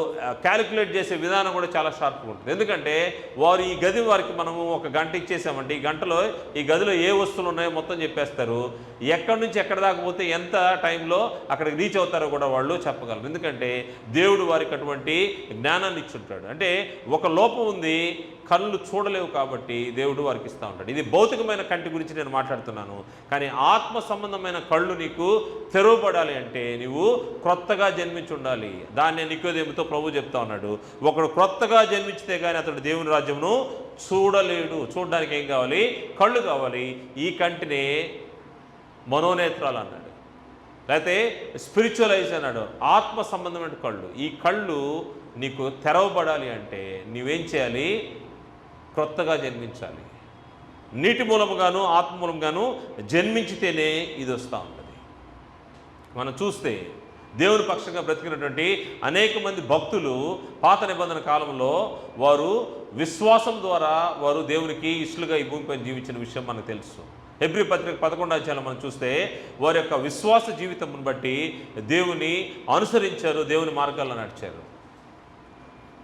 క్యాలిక్యులేట్ చేసే విధానం కూడా చాలా షార్ప్గా ఉంటుంది. ఎందుకంటే వారు ఈ గది వారికి మనము ఒక గంట ఇచ్చేసామంటే ఈ గంటలో ఈ గదిలో ఏ వస్తువులు ఉన్నాయో మొత్తం చెప్పేస్తారు. ఎక్కడి నుంచి ఎక్కడ దాకా పోతే ఎంత టైంలో అక్కడికి రీచ్ అవుతారో కూడా వాళ్ళు చెప్పగలరు. ఎందుకంటే దేవుడు వారికి అటువంటి జ్ఞానాన్ని ఇచ్చుంటాడు. అంటే ఒక లోపం ఉంది, కళ్ళు చూడలేవు కాబట్టి దేవుడు వారికి ఇస్తూ ఉంటాడు. ఇది భౌతికమైన కంటి గురించి నేను మాట్లాడుతున్నాను. కానీ ఆత్మ సంబంధమైన కళ్ళు నీకు తెరవబడాలి అంటే నీవు క్రొత్తగా జన్మించి ఉండాలి. దాన్ని నికోదేముతో ప్రభు చెప్తా ఉన్నాడు. ఒకడు క్రొత్తగా జన్మించితే కానీ అతడు దేవుని రాజ్యమును చూడలేడు. చూడడానికి ఏం కావాలి? కళ్ళు కావాలి. ఈ కంటినే మనోనేత్రాలు అన్నాడు, లేకపోతే స్పిరిచువల్ ఐస్ అన్నాడు. ఆత్మ సంబంధమైన కళ్ళు. ఈ కళ్ళు నీకు తెరవబడాలి అంటే నీవేం చేయాలి? క్రొత్తగా జన్మించాలి. నీటి మూలముగాను ఆత్మ మూలంగాను జన్మించితేనే ఇది వస్తూ ఉంటుంది. మనం చూస్తే దేవుని పక్షంగా బ్రతికినటువంటి అనేక మంది భక్తులు పాత నిబంధన కాలంలో వారు విశ్వాసం ద్వారా వారు దేవునికి ఇష్టలుగా ఈ భూమిపై జీవించిన విషయం మనకు తెలుసు. హెబ్రీ పత్రిక 11వ అధ్యాయంలో మనం చూస్తే వారి యొక్క విశ్వాస జీవితం బట్టి దేవుని అనుసరించారు, దేవుని మార్గాల్లో నడిచారు.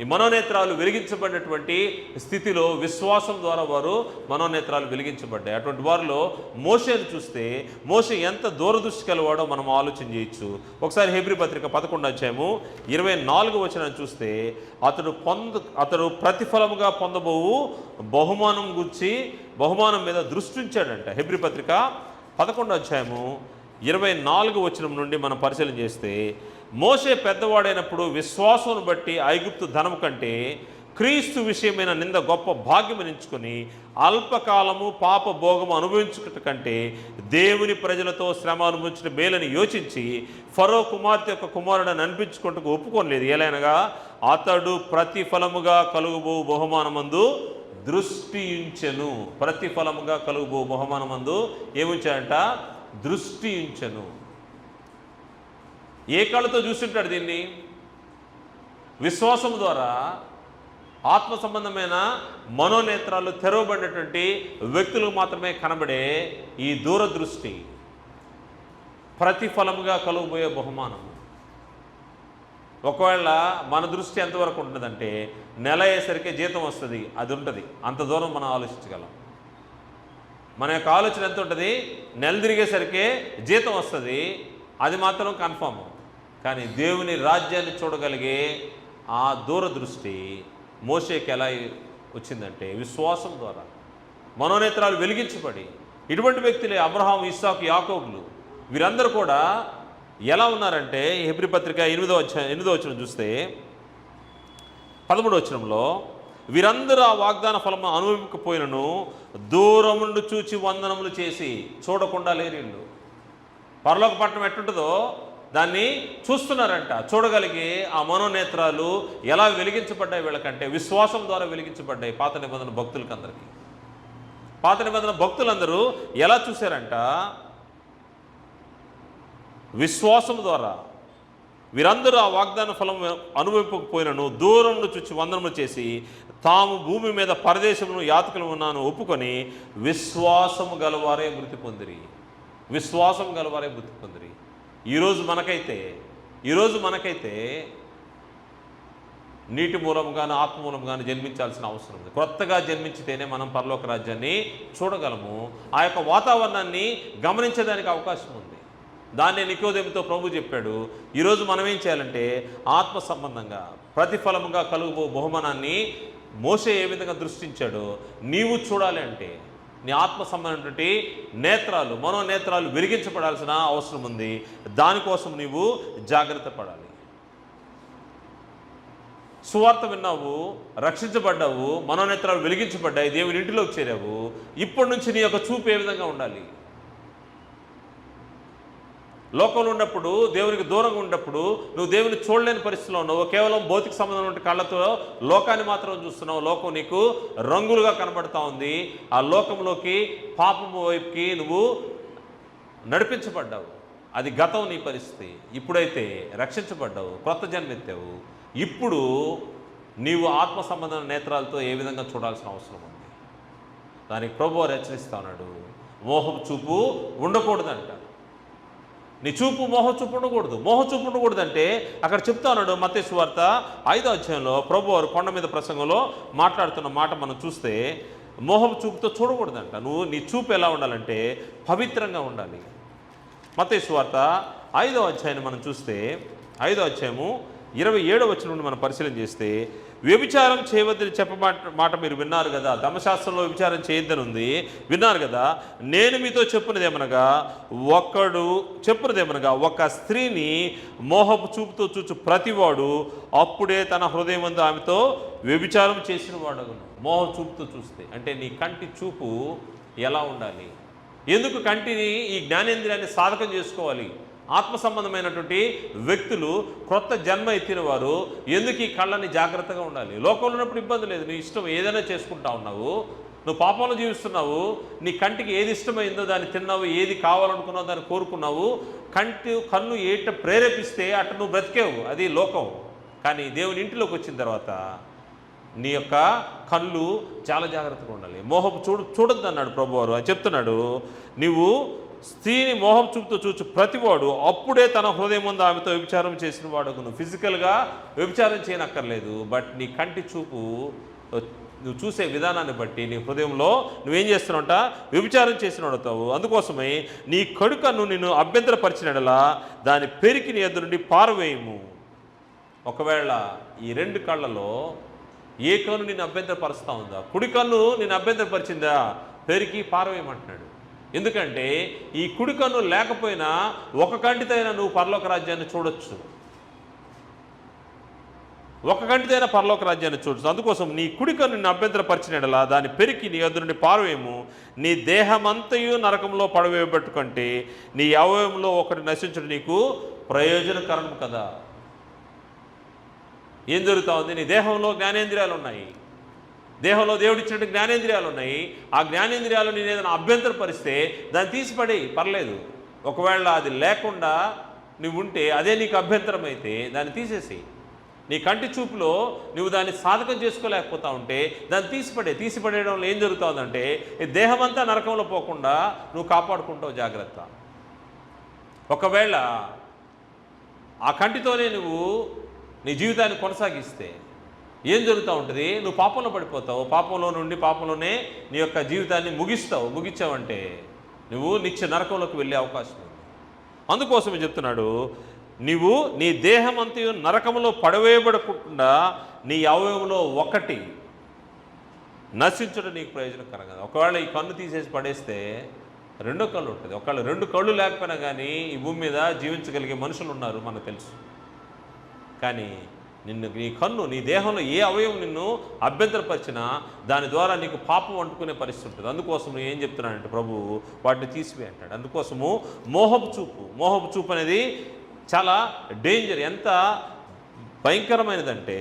ఈ మనోనేత్రాలు వెలిగించబడినటువంటి స్థితిలో విశ్వాసం ద్వారా వారు మనోనేత్రాలు వెలిగించబడ్డాయి. అటువంటి వారిలో మోషేను చూస్తే మోషే ఎంత దూరదృష్టి కలవాడో మనం ఆలోచన చేయొచ్చు. ఒకసారి హెబ్రీ పత్రిక 11వ అధ్యాయము 24వ వచనాన్ని చూస్తే అతడు ప్రతిఫలముగా పొందబోవు బహుమానం గురించి బహుమానం మీద దృష్టి ఉంచాడంట. హెబ్రీ పత్రిక 11వ అధ్యాయము 24వ వచనం నుండి మనం పరిశీలన చేస్తే మోషే పెద్దవాడైనప్పుడు విశ్వాసం బట్టి ఐగుప్తు ధనము కంటే క్రీస్తు విషయమైన నింద గొప్ప భాగ్యం ఎంచుకొని అల్పకాలము పాప భోగము అనుభవించుట కంటే దేవుని ప్రజలతో శ్రమ అనుభవించిన మేలని యోచించి ఫరో కుమార్తె యొక్క కుమారుడని అనిపించుకుంటూ ఒప్పుకోలేదు. ఏలైనగా అతడు ప్రతిఫలముగా కలుగుబో బహుమానమందు దృష్టి ఉంచెను. ప్రతిఫలముగా కలుగుబో బహుమానమందు ఏముంచాడంట? దృష్టి ఉంచెను. ఏ కళ్ళతో చూస్తుంటాడు దీన్ని? విశ్వాసం ద్వారా ఆత్మ సంబంధమైన మనోనేత్రాలు తెరవబడినటువంటి వ్యక్తులకు మాత్రమే కనబడే ఈ దూరదృష్టి ప్రతిఫలముగా కలుగుబోయే బహుమానం. ఒకవేళ మన దృష్టి ఎంతవరకు ఉంటుందంటే నెల అయ్యేసరికి జీతం వస్తుంది, అది ఉంటుంది. అంత దూరం మనం ఆలోచించగలం. మన యొక్క ఆలోచన ఎంత ఉంటుంది? నెల తిరిగేసరికి జీతం వస్తుంది, అది మాత్రం కన్ఫర్మ్. కానీ దేవుని రాజ్యాన్ని చూడగలిగే ఆ దూరదృష్టి మోషేకి ఎలా వచ్చిందంటే విశ్వాసం ద్వారా మనోనేత్రాలు వెలిగించబడి. ఇటువంటి వ్యక్తులే అబ్రహాం, ఇస్సాకు, యాకోబులు. వీరందరూ కూడా ఎలా ఉన్నారంటే హెబ్రీ పత్రిక 8వ వచనం చూస్తే 13వ వచనంలో వీరందరూ ఆ వాగ్దాన ఫలము అనుభవించకపోయినను దూరం నుండి చూచి వందనములు చేసి చూడకుండా లేరు. పరలోక పట్టణం ఎట్టుంటుందో దాన్ని చూస్తున్నారంట. చూడగలిగే ఆ మనోనేత్రాలు ఎలా వెలిగించబడ్డాయి వీళ్ళకంటే విశ్వాసం ద్వారా వెలిగించబడ్డాయి. పాత నిబంధన భక్తులకందరికీ. పాత నిబంధన భక్తులందరూ ఎలా చూశారంట? విశ్వాసం ద్వారా. వీరందరూ ఆ వాగ్దాన ఫలం అనుభవింపకపోయినను దూరం నుండి చూచి వందనములు చేసి తాము భూమి మీద పరదేశమును యాతకులు ఉన్నాను ఒప్పుకొని విశ్వాసము గలవారే మృతి పొందిరి. విశ్వాసం గలవారే మృతి పొందిరి. ఈరోజు మనకైతే నీటి మూలంగాను ఆత్మ మూలంగాను జన్మించాల్సిన అవసరం ఉంది. కొత్తగా జన్మించితేనే మనం పరలోక రాజ్యాన్ని చూడగలము. ఆ యొక్క వాతావరణాన్ని గమనించడానికి అవకాశం ఉంది. దాన్ని నికోదేముతో ప్రభు చెప్పాడు. ఈరోజు మనం ఏం చేయాలంటే ఆత్మ సంబంధంగా ప్రతిఫలముగా కలుగు బహుమానాన్ని మోషే ఏ విధంగా దృష్టించాడో నీవు చూడాలి అంటే నీ ఆత్మ సంబంధమైనటువంటి నేత్రాలు మనోనేత్రాలు వెలిగించబడాల్సిన అవసరం ఉంది. దానికోసం నీవు జాగ్రత్త పడాలి. సువార్త విన్నావు, రక్షించబడ్డావు, మనోనేత్రాలు వెలిగించబడ్డాయి, దేవుని ఇంటిలోకి చేరావు. ఇప్పటి నుంచి నీ యొక్క చూపు ఏ విధంగా ఉండాలి? లోకంలో ఉన్నప్పుడు, దేవునికి దూరంగా ఉన్నప్పుడు నువ్వు దేవుని చూడలేని పరిస్థితిలో ఉన్నావు. కేవలం భౌతిక సంబంధమైన కళ్ళతో లోకాన్ని మాత్రం చూస్తున్నావు. లోకం నీకు రంగులుగా కనబడతా ఉంది. ఆ లోకంలోకి పాపము వైపుకి నువ్వు నడిపించబడ్డావు. అది గతం నీ పరిస్థితి. ఇప్పుడైతే రక్షించబడ్డావు, కొత్త జన్మెత్తావు. ఇప్పుడు నీవు ఆత్మ సంబంధమైన నేత్రాలతో ఏ విధంగా చూడాల్సిన అవసరం ఉంది. దానికి ప్రభువు హెచ్చరిస్తా ఉన్నాడు. మోహం చూపు ఉండకూడదంట. నీ చూపు మోహచూపు ఉండకూడదు. మోహచూపు ఉండకూడదు అంటే అక్కడ చెప్తా ఉన్నాడు మత్తయి సువార్త 5వ అధ్యాయంలో ప్రభు వారు కొండ మీద ప్రసంగంలో మాట్లాడుతున్న మాట మనం చూస్తే, మోహపు చూపుతో చూడకూడదంట. నీ చూపు ఎలా ఉండాలంటే పవిత్రంగా ఉండాలి. మత్తయి సువార్త 5వ అధ్యాయాన్ని మనం చూస్తే 5వ అధ్యాయము 27వ వచనం నుండి మనం పరిశీలన చేస్తే, వ్యభిచారం చేయవద్దని మాట మీరు విన్నారు కదా, ధర్మశాస్త్రంలో వ్యభిచారం చేయొద్దని ఉంది, విన్నారు కదా. నేను మీతో చెప్పినదేమనగా ఒక స్త్రీని మోహపు చూపుతో చూచు ప్రతివాడు అప్పుడే తన హృదయమందు ఆమెతో వ్యభిచారం చేసిన వాడు. మోహపు చూపుతో చూస్తే అంటే నీ కంటి చూపు ఎలా ఉండాలి? ఎందుకు కంటిని ఈ జ్ఞానేంద్రియాన్ని సాధకం చేసుకోవాలి? ఆత్మ సంబంధమైనటువంటి వ్యక్తులు, క్రొత్త జన్మ ఎత్తిన వారు ఎందుకు ఈ కళ్ళని జాగ్రత్తగా ఉండాలి? లోకంలో ఉన్నప్పుడు ఇబ్బంది లేదు, నీ ఇష్టం ఏదైనా చేసుకుంటా ఉన్నావు, నువ్వు పాపంలో జీవిస్తున్నావు, నీ కంటికి ఏది ఇష్టమైందో దాన్ని తిన్నావు, ఏది కావాలనుకున్నావు దాన్ని కోరుకున్నావు, కన్ను ఏట ప్రేరేపిస్తే అటు నువ్వు బ్రతికేవు, అది లోకం. కానీ దేవుని ఇంటిలోకి వచ్చిన తర్వాత నీ యొక్క కళ్ళు చాలా జాగ్రత్తగా ఉండాలి. మోహపు చూడొద్దు అన్నాడు ప్రభువారు. అని చెప్తున్నాడు, నీవు స్త్రీని మోహం చూపుతో చూచు ప్రతివాడు అప్పుడే తన హృదయం ముందు ఆమెతో వ్యభిచారం చేసిన వాడు. నువ్వు ఫిజికల్గా వ్యభిచారం చేయనక్కర్లేదు, బట్ నీ కంటి చూపు నువ్వు చూసే విధానాన్ని బట్టి నీ హృదయంలో నువ్వేం చేస్తున్నావుంట, వ్యభిచారం చేసిన వాడుతావు. అందుకోసమే నీ కడుకన్ను నిన్ను అభ్యంతరపరిచినలా దాని పెరికి నీ ఎదురు నుండి పారవేయము. ఒకవేళ ఈ రెండు కళ్ళలో ఏ కన్ను నిన్ను అభ్యంతరపరుస్తూ ఉందా? కుడి కన్ను నిన్ను అభ్యంతరపరిచిందా? పెరికి పారవేయమంటున్నాడు. ఎందుకంటే ఈ కుడి కన్ను లేకపోయినా ఒక కంటితో అయినా నువ్వు పరలోక రాజ్యాన్ని చూడొచ్చు, ఒక కంటితో అయినా పరలోక రాజ్యాన్ని చూడొచ్చు. అందుకోసం నీ కుడి కన్ను నిన్ను అభ్యంతరపరిచినలా దాన్ని పెరికి నీ ఎదురు నుండి పారవేయము. నీ దేహమంతయు నరకంలో పడవేయబెట్టుకుంటే నీ అవయవంలో ఒకటి నశించడం నీకు ప్రయోజనకరం కదా. ఏం జరుగుతూ ఉంది? నీ దేహంలో జ్ఞానేంద్రియాలు ఉన్నాయి, దేహంలో దేవుడిచ్చినట్టు జ్ఞానేంద్రియాలు ఉన్నాయి. ఆ జ్ఞానేంద్రియాలు నేను ఏదైనా అభ్యంతరపరిస్తే దాన్ని తీసిపడి పర్లేదు. ఒకవేళ అది లేకుండా నువ్వు ఉంటే అదే నీకు అభ్యంతరం అయితే దాన్ని తీసేసి, నీ కంటి చూపులో నువ్వు దాన్ని సాధకం చేసుకోలేకపోతా ఉంటే దాన్ని తీసిపడేయడంలో ఏం జరుగుతుందంటే ఈ దేహమంతా నరకంలో పోకుండా నువ్వు కాపాడుకుంటావు. జాగ్రత్త. ఒకవేళ ఆ కంటితోనే నువ్వు నీ జీవితాన్ని కొనసాగిస్తే ఏం జరుగుతూ ఉంటుంది? నువ్వు పాపంలో పడిపోతావు, పాపంలో నుండి పాపంలోనే నీ యొక్క జీవితాన్ని ముగించావంటే నువ్వు నిత్య నరకంలోకి వెళ్ళే అవకాశం ఉంది. అందుకోసమే చెప్తున్నాడు, నీవు నీ దేహం అంతయు నరకంలో పడవేయబడకుండా నీ అవయవంలో ఒకటి నశించడం నీకు ప్రయోజనకరం కదా. ఒకవేళ ఈ కన్ను తీసేసి పడేస్తే రెండో కళ్ళు ఉంటుంది. ఒకవేళ రెండు కళ్ళు లేకపోయినా కానీ ఈ భూమి మీద జీవించగలిగే మనుషులు ఉన్నారు, మనకు తెలుసు. కానీ నీ కన్ను, నీ దేహంలో ఏ అవయవం నిన్ను అభ్యంతరపరిచినా దాని ద్వారా నీకు పాపం అంటుకునే పరిస్థితి ఉంటుంది. అందుకోసం నువ్వు ఏం చెప్తున్నానంటే ప్రభు వాటిని తీసివే అంటాడు. అందుకోసము మోహపు చూపు అనేది చాలా డేంజర్. ఎంత భయంకరమైనదంటే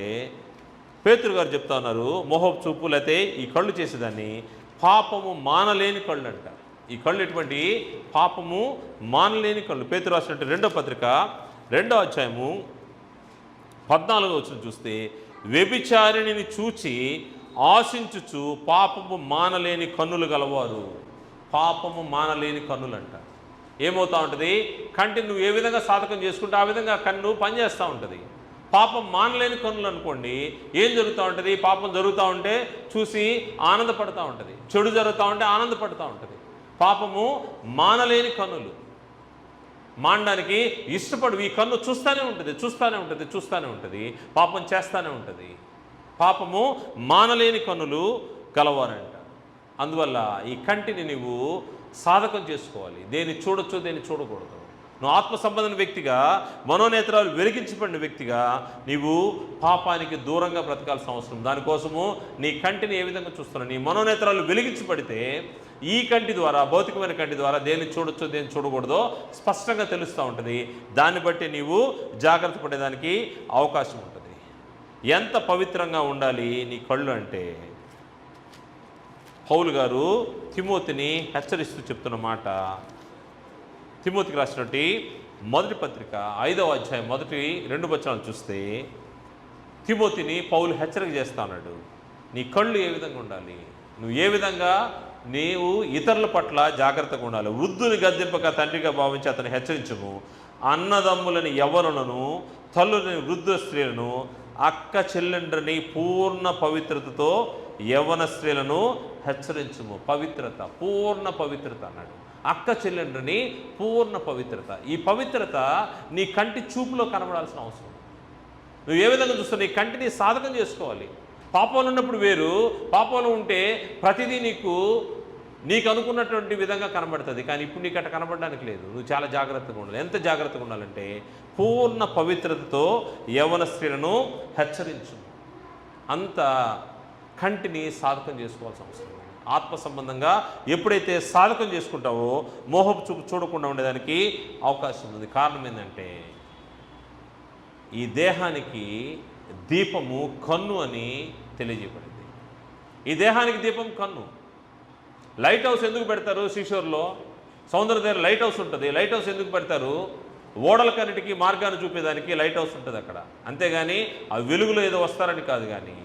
పేతురు గారు చెప్తా ఉన్నారు, మోహపు చూపు లేతే ఈ కళ్ళు చేసేదాన్ని పాపము మానలేని కళ్ళు అంట. ఈ కళ్ళు ఎటువంటి పాపము మానలేని కళ్ళు. పేతురు రాసినట్టు 2వ పత్రిక 2వ అధ్యాయము 14వ వచనం చూస్తే, వ్యభిచారిణిని చూచి ఆశించుచు పాపము మానలేని కన్నులు గలవారు. పాపము మానలేని కన్నులు అంట. ఏమవుతూ ఉంటుంది? కంటిని నువ్వు ఏ విధంగా సాధకం చేసుకుంటే ఆ విధంగా కన్ను పనిచేస్తూ ఉంటుంది. పాపం మానలేని కన్నులు అనుకోండి, ఏం జరుగుతూ ఉంటుంది? పాపం జరుగుతూ ఉంటే చూసి ఆనందపడుతూ ఉంటుంది, చెడు జరుగుతూ ఉంటే ఆనందపడుతూ ఉంటుంది. పాపము మానలేని కన్నులు, మానడానికి ఇష్టపడు. ఈ కన్ను చూస్తూనే ఉంటుంది, పాపం చేస్తూనే ఉంటుంది. పాపము మానలేని కన్నులు గలవారంట. అందువల్ల ఈ కంటిని నువ్వు సాధకం చేసుకోవాలి. దేన్ని చూడొచ్చు, దేన్ని చూడకూడదు. నువ్వు ఆత్మ సంబంధమైన వ్యక్తిగా, మనోనేత్రాలు వెలిగించబడిన వ్యక్తిగా నీవు పాపానికి దూరంగా బ్రతకాల్సిన అవసరం. దానికోసము నీ కంటిని ఏ విధంగా చూస్తున్నావు? నీ మనోనేత్రాలు వెలిగించబడితే ఈ కంటి ద్వారా, భౌతికమైన కంటి ద్వారా దేన్ని చూడొచ్చో దేన్ని చూడకూడదో స్పష్టంగా తెలుస్తూ ఉంటుంది. దాన్ని బట్టి నీవు జాగ్రత్త పడేదానికి అవకాశం ఉంటుంది. ఎంత పవిత్రంగా ఉండాలి నీ కళ్ళు అంటే పౌలు గారు తిమోతిని హెచ్చరిస్తూ చెప్తున్న మాట, తిమోతికి రాసినటువంటి 1వ పత్రిక 5వ అధ్యాయం 1-2 వచనాలు చూస్తే తిమోతిని పౌలు హెచ్చరిక చేస్తా ఉన్నాడు. నీ కళ్ళు ఏ విధంగా ఉండాలి, నువ్వు ఏ విధంగా నీవు ఇతరుల పట్ల జాగ్రత్తగా ఉండాలి. వృద్ధుని గద్దెంపక తండ్రిగా భావించి అతను హెచ్చరించుము. అన్నదమ్ములని యవ్వనులను, తల్లులని వృద్ధ స్త్రీలను, అక్క చెల్లెండ్రని పూర్ణ పవిత్రతతో యవ్వన స్త్రీలను హెచ్చరించుము. పవిత్రత, పూర్ణ పవిత్రత అన్నాడు. అక్క చెల్లెండ్రని పూర్ణ పవిత్రత. ఈ పవిత్రత నీ కంటి చూపులో కనబడాల్సిన అవసరం. నువ్వు ఏ విధంగా చూస్తావు? నీ కంటిని సాధకం చేసుకోవాలి. పాపంలో ఉన్నప్పుడు వేరు, పాపంలో ఉంటే ప్రతిదీ నీకు అనుకున్నటువంటి విధంగా కనబడుతుంది. కానీ ఇప్పుడు నీకు అట్లా కనబడడానికి లేదు. నువ్వు చాలా జాగ్రత్తగా ఉండాలి. ఎంత జాగ్రత్తగా ఉండాలంటే పూర్ణ పవిత్రతతో యవ్వన స్త్రీలను హెచ్చరించు. అంత కంటిని సాధకం చేసుకోవాల్సిన అవసరం. ఆత్మ సంబంధంగా ఎప్పుడైతే సాధకం చేసుకుంటావో మోహపు చూపు చూడకుండా ఉండేదానికి అవకాశం ఉంది. కారణం ఏంటంటే ఈ దేహానికి దీపము కన్ను అని తెలియజేయబడింది. ఈ దేహానికి దీపం కన్ను. లైట్ హౌస్ ఎందుకు పెడతారు? శ్రీశూర్లో సౌందర్య దగ్గర లైట్ హౌస్ ఉంటుంది. లైట్ హౌస్ ఎందుకు పెడతారు? ఓడలకన్నిటికీ మార్గాన్ని చూపేదానికి లైట్ హౌస్ ఉంటుంది అక్కడ. అంతేగాని ఆ వెలుగులో ఏదో వస్తారని కాదు. కానీ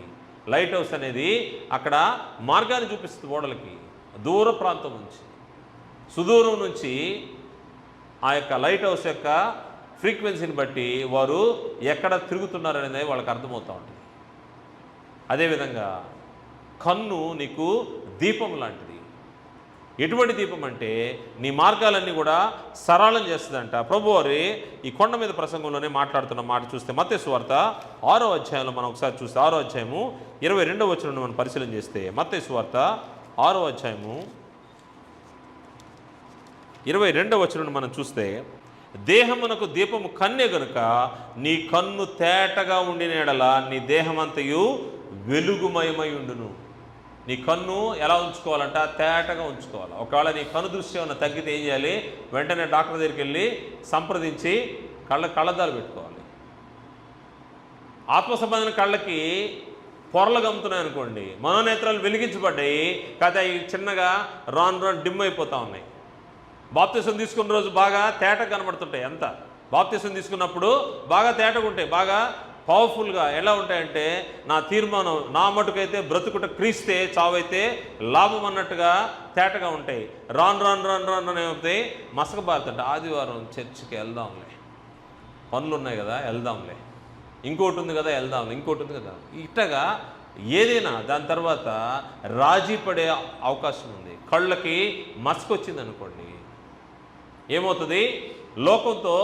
లైట్ హౌస్ అనేది అక్కడ మార్గాన్ని చూపిస్తుంది ఓడలకి. దూర ప్రాంతం నుంచి, సుదూరం నుంచి ఆ యొక్క లైట్ హౌస్ యొక్క ఫ్రీక్వెన్సీని బట్టి వారు ఎక్కడ తిరుగుతున్నారనేది వాళ్ళకి అర్థమవుతూ ఉంటుంది. అదేవిధంగా కన్ను నీకు దీపం లాంటిది. ఎటువంటి దీపం అంటే నీ మార్గాలన్నీ కూడా సరళం చేస్తుందంట. ప్రభువారి ఈ కొండ మీద ప్రసంగంలోనే మాట్లాడుతున్న మాట చూస్తే మత్తయి సువార్త 6వ అధ్యాయంలో మనం ఒకసారి చూస్తే 6వ అధ్యాయము 22వ వచనం మనం పరిశీలన చేస్తే మత్తయి సువార్త 6వ అధ్యాయము 22వ వచనం మనం చూస్తే, దేహమునకు దీపము కన్నే గనుక నీ కన్ను తేటగా ఉండిన ఎడల నీ దేహమంతయు వెలుగుమయమై ఉండును. నీ కన్ను ఎలా ఉంచుకోవాలంట? తేటగా ఉంచుకోవాలి. ఒకవేళ నీ కన్ను దృష్టి ఏమైనా తగ్గితే ఏం చేయాలి? వెంటనే డాక్టర్ దగ్గరికి వెళ్ళి సంప్రదించి కళ్ళద్దాలు పెట్టుకోవాలి. ఆత్మ సంబంధమైన కళ్ళకి పొరలు గమ్ముతున్నాయి అనుకోండి, మనోనేత్రాలు వెలిగించబడ్డాయి, కాకపోతే అవి చిన్నగా రాను డిమ్ అయిపోతూ ఉన్నాయి. బాప్తిసం తీసుకున్న రోజు బాగా తేట కనబడుతుంటాయి. ఎంత బాప్తిసం తీసుకున్నప్పుడు బాగా తేటగా ఉంటాయి, బాగా పవర్ఫుల్గా. ఎలా ఉంటాయంటే నా తీర్మానం, నా మటుకైతే బ్రతుకుట క్రీస్తే, చావైతే లాభం అన్నట్టుగా తేటగా ఉంటాయి. రాను ఏమవుతాయి? మసకబారుతుంట. ఆదివారం చర్చికి వెళ్దాంలే, పనులు ఉన్నాయి కదా వెళ్దాంలే, ఇంకోటి ఉంది కదా వెళ్దాంలే, ఇంకోటి ఉంది కదా, ఇట్టగా ఏదైనా దాని తర్వాత రాజీ పడే అవకాశం ఉంది. కళ్ళకి మసకొచ్చింది అనుకోండి, ఏమవుతుంది? లోకంతో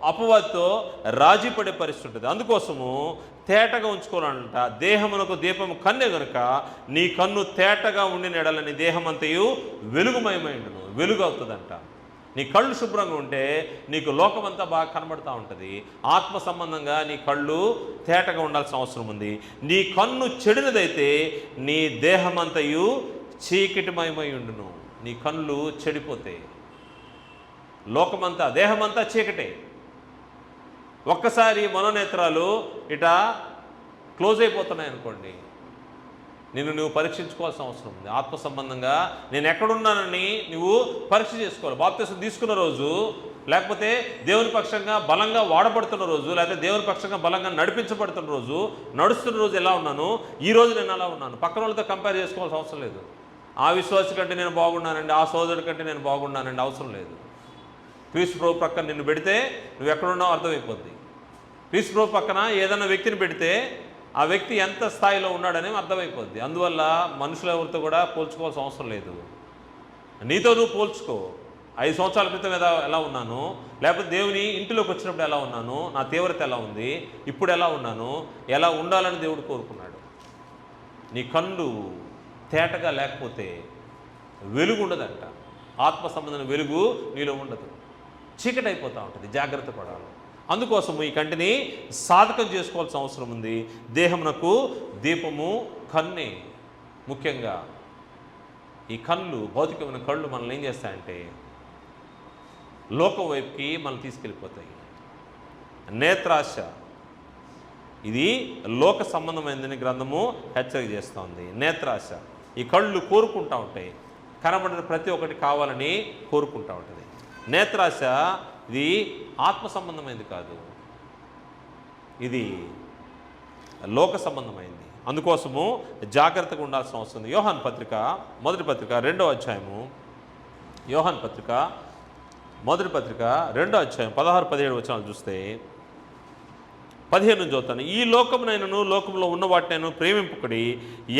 అపవాదితో రాజీ పడే పరిస్థితి ఉంటుంది. అందుకోసము తేటగా ఉంచుకోవాలంట. దేహమునకు దీపము కన్నే గనుక నీ కన్ను తేటగా ఉండిన ఎడల నీ దేహమంతయు వెలుగుమయమైండును. వెలుగు అవుతుందంట. నీ కళ్ళు శుభ్రంగా ఉంటే నీకు లోకమంతా బాగా కనబడుతూ ఉంటుంది. ఆత్మ సంబంధంగా నీ కళ్ళు తేటగా ఉండాల్సిన అవసరం ఉంది. నీ కన్ను చెడినదైతే నీ దేహమంతయు చీకటిమయమై ఉండును. నీ కళ్ళు చెడిపోతే లోకమంతా, దేహమంతా చీకటే. ఒక్కసారి మనోనేత్రాలు ఇట క్లోజ్ అయిపోతున్నాయి అనుకోండి, నువ్వు పరీక్షించుకోవాల్సిన అవసరం ఉంది. ఆత్మ సంబంధంగా నేను ఎక్కడున్నానని నువ్వు పరీక్ష చేసుకోవాలి. బాప్తిసం తీసుకున్న రోజు, లేకపోతే దేవుని పక్షంగా బలంగా వాడబడుతున్న రోజు, లేకపోతే దేవుని పక్షంగా బలంగా నడిపించబడుతున్న రోజు, నడుస్తున్న రోజు ఎలా ఉన్నాను, ఈరోజు నేను ఎలా ఉన్నాను, పక్కన వాళ్ళతో కంపేర్ చేసుకోవాల్సిన అవసరం లేదు. ఆ విశ్వాసి కంటే నేను బాగున్నానండి, ఆ సోదరుడి కంటే నేను బాగున్నానండి అవసరం లేదు. క్రీస్తు ప్రభు పక్కన నిన్ను పెడితే నువ్వు ఎక్కడున్నావు అర్థమైపోద్ది. క్రీస్తు ప్రభు పక్కన ఏదైనా వ్యక్తిని పెడితే ఆ వ్యక్తి ఎంత స్థాయిలో ఉన్నాడని అర్థమైపోద్ది. అందువల్ల మనుషుల ఎవరితో కూడా పోల్చుకోవాల్సిన అవసరం లేదు. నీతో నువ్వు పోల్చుకో. 5 సంవత్సరాల క్రితం ఎలా ఉన్నాను, లేకపోతే దేవుని ఇంటిలోకి వచ్చినప్పుడు ఎలా ఉన్నాను, నా తీవ్రత ఎలా ఉంది, ఇప్పుడు ఎలా ఉన్నాను, ఎలా ఉండాలని దేవుడు కోరుకున్నాడు. నీ కళ్ళు తేటగా లేకపోతే వెలుగు ఉండదంట. ఆత్మ సంబంధమైన వెలుగు నీలో ఉండదు, చీకటి అయిపోతూ ఉంటుంది. జాగ్రత్త పడాలి. అందుకోసం ఈ కంటిని సాధకం చేసుకోవాల్సిన అవసరం ఉంది. దేహమునకు దీపము కన్నే. ముఖ్యంగా ఈ కళ్ళు, భౌతికమైన కళ్ళు మనల్ని ఏం చేస్తాయంటే లోకం వైపుకి మనం తీసుకెళ్ళిపోతాయి. నేత్రాశ, ఇది లోక సంబంధమైనదని గ్రంథము హెచ్చరిక చేస్తోంది. నేత్రాశ, ఈ కళ్ళు కోరుకుంటూ ఉంటాయి, కనబడిన ప్రతి ఒక్కటి కావాలని కోరుకుంటూ ఉంటుంది. నేత్రాశ ఇది ఆత్మ సంబంధమైనది కాదు, ఇది లోక సంబంధమైంది. అందుకోసము జాగ్రత్తగా ఉండాల్సిన అవసరం ఉంది. యోహాను పత్రిక మొదటి పత్రిక 2వ అధ్యాయము, యోహాను పత్రిక మొదటి పత్రిక 2వ అధ్యాయం 16-17 వచనాలు చూస్తే 15 నుంచి చదువుతాను. ఈ లోకమునైనను లోకంలో ఉన్న వాటినైనా ప్రేమింపుకుడి,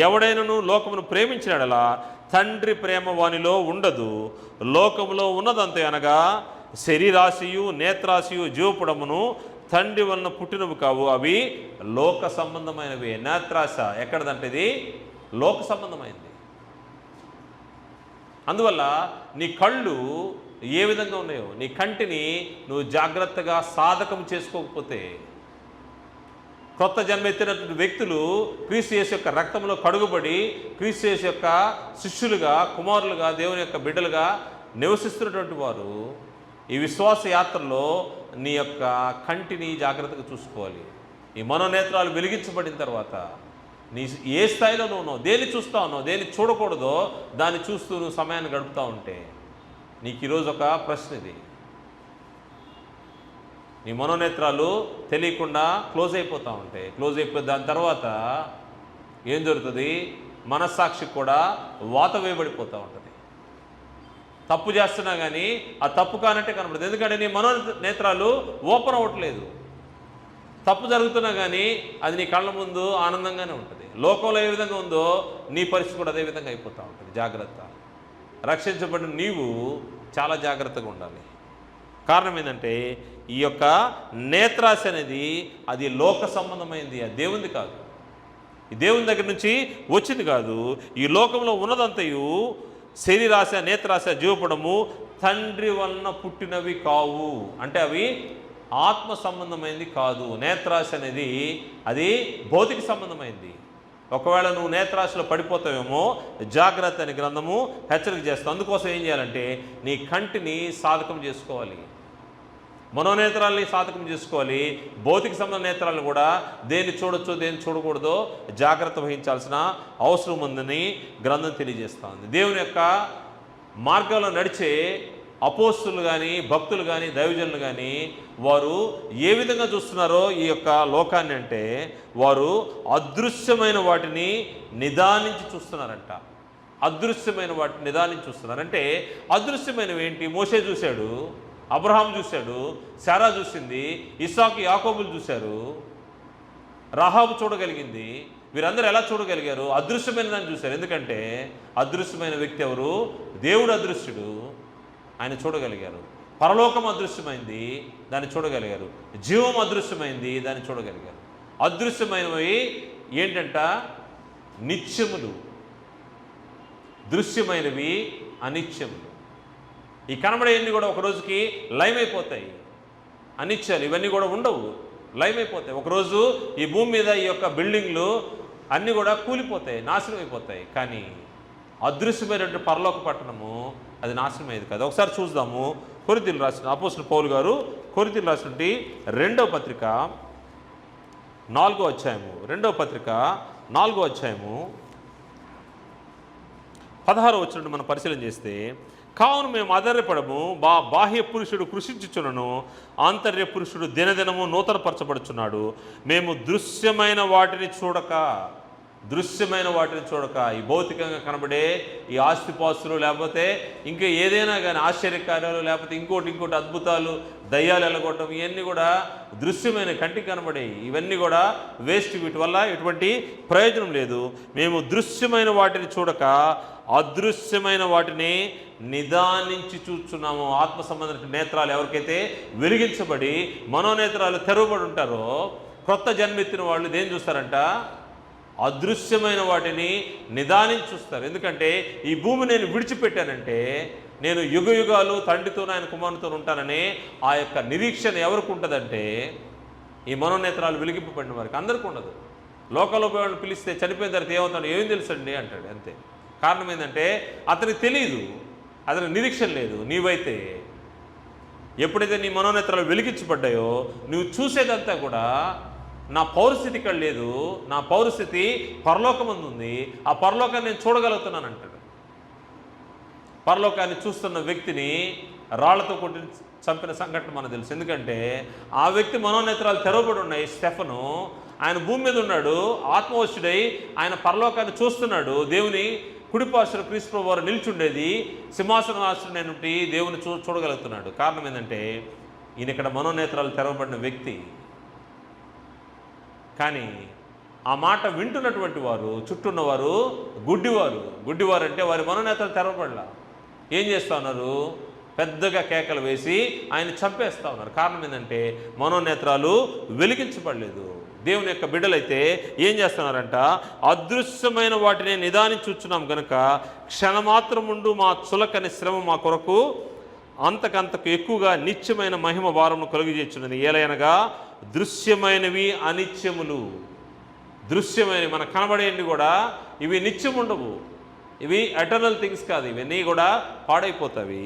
ఎవడైనను లోకమును ప్రేమించినడలా తండ్రి ప్రేమ వానిలో ఉండదు. లోకములో ఉన్నదంతే అనగా శరీరాశియు నేత్రాశియు జీవపుడమును తండ్రి వలన పుట్టినవి కావు, అవి లోక సంబంధమైనవి. నేత్రాశ ఎక్కడదంటే ఇది లోక సంబంధమైనది. అందువల్ల నీ కళ్ళు ఏ విధంగా ఉన్నాయో, నీ కంటిని నువ్వు జాగ్రత్తగా సాధకం చేసుకోకపోతే, కొత్త జన్మ ఎత్తినటువంటి వ్యక్తులు క్రీస్తు యేసు యొక్క రక్తంలో కడుగుబడి క్రీస్తు యేసు యొక్క శిష్యులుగా, కుమారులుగా, దేవుని యొక్క బిడ్డలుగా నివసిస్తున్నటువంటి వారు ఈ విశ్వాస యాత్రలో నీ యొక్క కంటిని జాగ్రత్తగా చూసుకోవాలి. ఈ మనోనేత్రాలు వెలిగించబడిన తర్వాత నీ ఏ స్థాయిలో నువ్వు ఉన్నావు, దేన్ని చూస్తూ ఉన్నావు, దేన్ని చూడకూడదో దాన్ని చూస్తూ నువ్వు సమయాన్ని గడుపుతూ ఉంటే నీకు ఈరోజు ఒక ప్రశ్న ఇది. నీ మనోనేత్రాలు తెలియకుండా క్లోజ్ అయిపోతూ ఉంటాయి. క్లోజ్ అయిపోయి దాని తర్వాత ఏం జరుగుతుంది? మనస్సాక్షికి కూడా వాత వేయబడిపోతూ ఉంటుంది. తప్పు చేస్తున్నా కానీ ఆ తప్పు కానట్టే కనబడుతుంది. ఎందుకంటే నీ మనోనేత్రాలు ఓపెన్ అవ్వట్లేదు. తప్పు జరుగుతున్నా కానీ అది నీ కళ్ళ ముందు ఆనందంగానే ఉంటుంది. లోకంలో ఏ విధంగా ఉందో నీ పరిస్థితి కూడా అదే విధంగా అయిపోతూ ఉంటుంది. జాగ్రత్త. రక్షించబడిన నీవు చాలా జాగ్రత్తగా ఉండాలి. కారణం ఏంటంటే ఈ యొక్క నేత్రాశ అనేది అది లోక సంబంధమైంది, అది దేవుంది కాదు. ఈ దేవుని దగ్గర నుంచి వచ్చింది కాదు. ఈ లోకంలో ఉన్నదంతయు శరీరాశ నేత్రాశ జీవపడము తండ్రి వలన పుట్టినవి కావు. అంటే అవి ఆత్మ సంబంధమైంది కాదు. నేత్రాశ అనేది అది భౌతిక సంబంధమైంది. ఒకవేళ నువ్వు నేత్రాశలో పడిపోతావేమో జాగ్రత్త అని గ్రంథము హెచ్చరిక చేస్తావు. అందుకోసం ఏం చేయాలంటే నీ కంటిని సాధకం చేసుకోవాలి, మనోనేత్రాలని సాధకం చేసుకోవాలి. భౌతిక సంబంధ నేత్రాలను కూడా దేన్ని చూడొచ్చో దేన్ని చూడకూడదో జాగ్రత్త వహించాల్సిన అవసరం ఉందని గ్రంథం తెలియజేస్తూ ఉంది. దేవుని యొక్క మార్గంలో నడిచే అపోస్తులు కానీ భక్తులు కానీ దైవజనులు కానీ వారు ఏ విధంగా చూస్తున్నారో ఈ యొక్క లోకాన్ని అంటే వారు అదృశ్యమైన వాటిని నిదానించి చూస్తున్నారంట. అదృశ్యమైన వాటిని నిదానించి చూస్తున్నారంటే అదృశ్యమైనవి ఏంటి? మోషే చూశాడు, అబ్రహాం చూశాడు, శారా చూసింది, ఇస్సాకు యాకోబులు చూశారు, రాహాబు చూడగలిగింది. వీరందరూ ఎలా చూడగలిగారు? అదృశ్యమైన దాన్ని చూశారు. ఎందుకంటే అదృశ్యమైన వ్యక్తి ఎవరు? దేవుడు అదృశ్యుడు, ఆయన చూడగలిగారు. పరలోకం అదృశ్యమైంది, దాన్ని చూడగలిగారు. జీవం అదృశ్యమైంది, దాన్ని చూడగలిగారు. అదృశ్యమైనవి ఏంటంట? నిత్యములు. దృశ్యమైనవి అనిత్యములు. ఈ కనబడేవన్నీ కూడా ఒక రోజుకి లైవ్ అయిపోతాయి. అనిత్యాలు ఇవన్నీ కూడా ఉండవు, లైవ్ అయిపోతాయి. ఒకరోజు ఈ భూమి మీద ఈ యొక్క బిల్డింగ్లు అన్నీ కూడా కూలిపోతాయి, నాశనం అయిపోతాయి. కానీ అదృశ్యమైనటువంటి పరలోక పట్టణము అది నాశనం అయ్యేది కాదు. ఒకసారి చూద్దాము. కొరింథీయులకు రాసిన అపోస్తలుడు పౌలు గారు కొరింథీయులకు రాసినటువంటి 2వ పత్రిక 4వ అధ్యాయము, 2వ పత్రిక 4వ అధ్యాయము 16వ వచనం మనం పరిశీలన చేస్తే, కావున మేము ఆధారపడము, బాహ్య పురుషుడు కృషించుచునను ఆంతర్య పురుషుడు దినదినము నూతనపరచబడుచున్నాడు. మేము దృశ్యమైన వాటిని చూడక ఈ భౌతికంగా కనబడే ఈ ఆస్తిపాస్తులు లేకపోతే ఇంకా ఏదైనా కానీ ఆశ్చర్యకార్యాలు లేకపోతే ఇంకోటి అద్భుతాలు, దయ్యాలు ఎలగొట్టడం, ఇవన్నీ కూడా దృశ్యమైన కంటికి కనబడే ఇవన్నీ కూడా వేస్ట్. వీటి వల్ల ఎటువంటి ప్రయోజనం లేదు. మేము దృశ్యమైన వాటిని చూడక అదృశ్యమైన వాటిని నిదానించి చూస్తున్నాము. ఆత్మ సంబంధమైన నేత్రాలు ఎవరికైతే వెలిగించబడి మనోనేత్రాలు తెరవబడి ఉంటారో, కొత్త జన్మెత్తిన వాళ్ళు దేని చూస్తారంట? అదృశ్యమైన వాటిని నిదానించి చూస్తారు. ఎందుకంటే ఈ భూమి నేను విడిచిపెట్టానంటే నేను యుగ యుగాలు తండ్రితో ఆయన కుమారునితో ఉంటానని ఆ యొక్క నిరీక్షణ ఎవరికి ఉంటుందంటే ఈ మనోనేత్రాలు వెలిగింపబడిన వారికి. అందరికీ ఉండదు. లోకంలో వాళ్ళని పిలిస్తే చనిపోయిన తర్వాత ఏమవుతాడు? ఏం తెలుసండి అంటాడు, అంతే. కారణం ఏంటంటే అతనికి తెలియదు, అతనికి నిరీక్షణ లేదు. నీవైతే ఎప్పుడైతే నీ మనోనేత్రాలు వెలిగించబడ్డాయో నువ్వు చూసేదంతా కూడా నా పౌరస్థితి ఇక్కడ లేదు, నా పౌరస్థితి పరలోకమందు ఉంది, ఆ పరలోకాన్ని నేను చూడగలుగుతున్నాను అంటాడు. పరలోకాన్ని చూస్తున్న వ్యక్తిని రాళ్లతో కొట్టి చంపిన సంఘటన మనకు తెలుసు. ఎందుకంటే ఆ వ్యక్తి మనోనేత్రాలు తెరవబడి ఉన్నాయి. స్టెఫను ఆయన భూమి మీద ఉన్నాడు, ఆత్మవశుడై ఆయన పరలోకాన్ని చూస్తున్నాడు. దేవుని కుడిపార్శ్వన క్రీస్తు ప్రభువు వారు నిల్చుండేది, సింహాసనాసనుడైనటువంటి దేవుని చూడగలుగుతున్నాడు. కారణం ఏంటంటే ఈయన ఇక్కడ మనోనేత్రాలు తెరవబడిన వ్యక్తి. కానీ ఆ మాట వింటున్నటువంటి వారు, చుట్టూ ఉన్నవారు గుడ్డివారు అంటే వారి మనోనేత్రాలు తెరవబడలా. ఏం చేస్తూ ఉన్నారు? పెద్దగా కేకలు వేసి ఆయన చంపేస్తూ ఉన్నారు. కారణం ఏంటంటే మనోనేత్రాలు వెలిగించబడలేదు. దేవుని యొక్క బిడ్డలైతే ఏం చేస్తున్నారంట? అదృశ్యమైన వాటిని నిదానించుచున్నాం గనుక క్షణమాత్రముండు మా చులకని శ్రమ మా కొరకు అంతకంతకు ఎక్కువగా నిత్యమైన మహిమ భారమును కలుగజేస్తున్నది. ఏలయనగా దృశ్యమైనవి అనిత్యములు. దృశ్యమైనవి మనకు కనబడేవి కూడా ఇవి నిత్యం ఉండవు, ఇవి ఎటర్నల్ థింగ్స్ కాదు, ఇవన్నీ కూడా పాడైపోతాయి.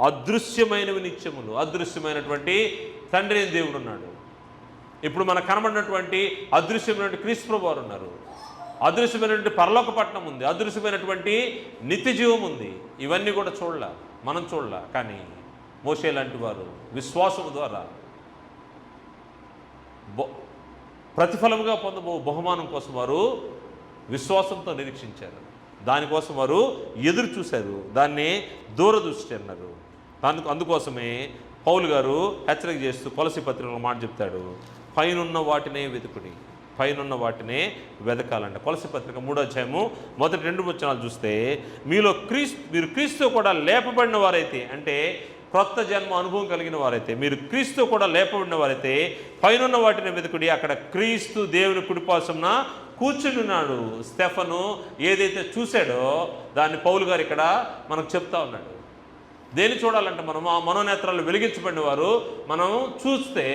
అదృశ్యమైనవి నిత్యములు. అదృశ్యమైనటువంటి తండ్రి అయిన దేవుడు ఉన్నాడు. ఇప్పుడు మనకు కనబడినటువంటి అదృశ్యమైనటువంటి క్రీస్తు ప్రభువు వారు ఉన్నారు. అదృశ్యమైనటువంటి పరలోక పట్టణం ఉంది, అదృశ్యమైనటువంటి నిత్య జీవం ఉంది. ఇవన్నీ కూడా మనం చూడలా. కానీ మోషే లాంటి వారు విశ్వాసము ద్వారా ప్రతిఫలముగా పొందబో బహుమానం కోసం వారు విశ్వాసంతో నిరీక్షించారు. దానికోసం వారు ఎదురు చూశారు. దాన్ని దూరదృష్టి అన్నారు. అందుకోసమే పౌలు గారు హెచ్చరిక చేస్తూ కొలసీ పత్రికలో మాట చెప్తాడు, పైనున్న వాటినే వెతుకుడి, పైనున్న వాటినే వెతకాలంట. కొలసీ పత్రిక 3వ అధ్యాయము మొదటి 2 వచనాలు చూస్తే, మీరు క్రీస్తు కూడా లేపబడిన వారైతే, అంటే క్రొత్త జన్మ అనుభవం కలిగిన వారైతే, మీరు క్రీస్తు కూడా లేపబడిన వారైతే పైనున్న వాటిని వెతుకుడి, అక్కడ క్రీస్తు దేవుని కుడిపార్శ్వన కూర్చున్నాడు. స్టెఫను ఏదైతే చూశాడో దాన్ని పౌలు గారు ఇక్కడ మనకు చెప్తా ఉన్నాడు. దేన్ని చూడాలంటే మనం ఆ మనోనేత్రాలు వెలిగించబడిన వారు మనం చూస్తే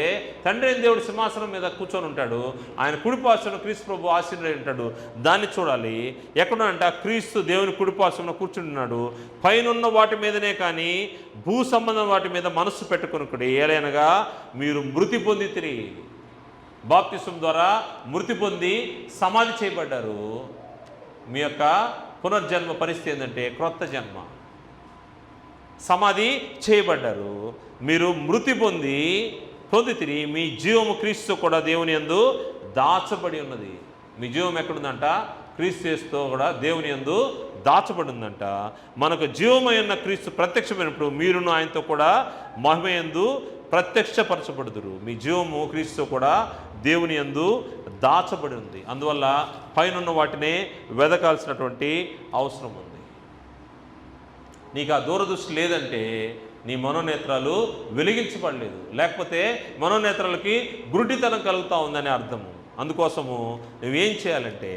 తండ్రి అయిన దేవుడు సింహాసనం మీద కూర్చొని ఉంటాడు, ఆయన కుడిపార్శ్వన క్రీస్తు ప్రభు ఆశీర్వదై ఉంటాడు. దాన్ని చూడాలి. ఎక్కడంటే క్రీస్తు దేవుని కుడిపార్శ్వన కూర్చుంటున్నాడు. పైనున్న వాటి మీదనే కానీ భూ సంబంధం వాటి మీద మనస్సు పెట్టుకొనుకుడి. ఏలైనగా మీరు మృతి పొందితిరి, బాప్తిసం ద్వారా మృతి పొంది సమాధి చేయబడ్డారు. మీ యొక్క పునర్జన్మ పరిస్థితి ఏంటంటే క్రొత్త జన్మ, సమాధి చేయబడ్డారు. మీరు మృతి పొందితిరి, మీ జీవము క్రీస్తు కూడా దేవుని యందు దాచబడి ఉన్నది. మీ జీవం ఎక్కడుందంట? క్రీస్తు యేసుతో కూడా దేవుని యందు దాచబడి ఉందంట. మనకు జీవమై ఉన్న క్రీస్తు ప్రత్యక్షమైనప్పుడు మీరును ఆయనతో కూడా మహిమయందు ప్రత్యక్షపరచబడుదురు. మీ జీవము క్రీస్తు కూడా దేవుని యందు దాచబడి ఉంది. అందువల్ల పైనున్న వాటినే వెదకాల్సినటువంటి అవసరం ఉంది. నీకు ఆ దూరదృష్టి లేదంటే నీ మనోనేత్రాలు వెలిగించబడలేదు, లేకపోతే మనోనేత్రాలకి గురుడితనం కలుగుతూ ఉందని అర్థము. అందుకోసము నువ్వేం చేయాలంటే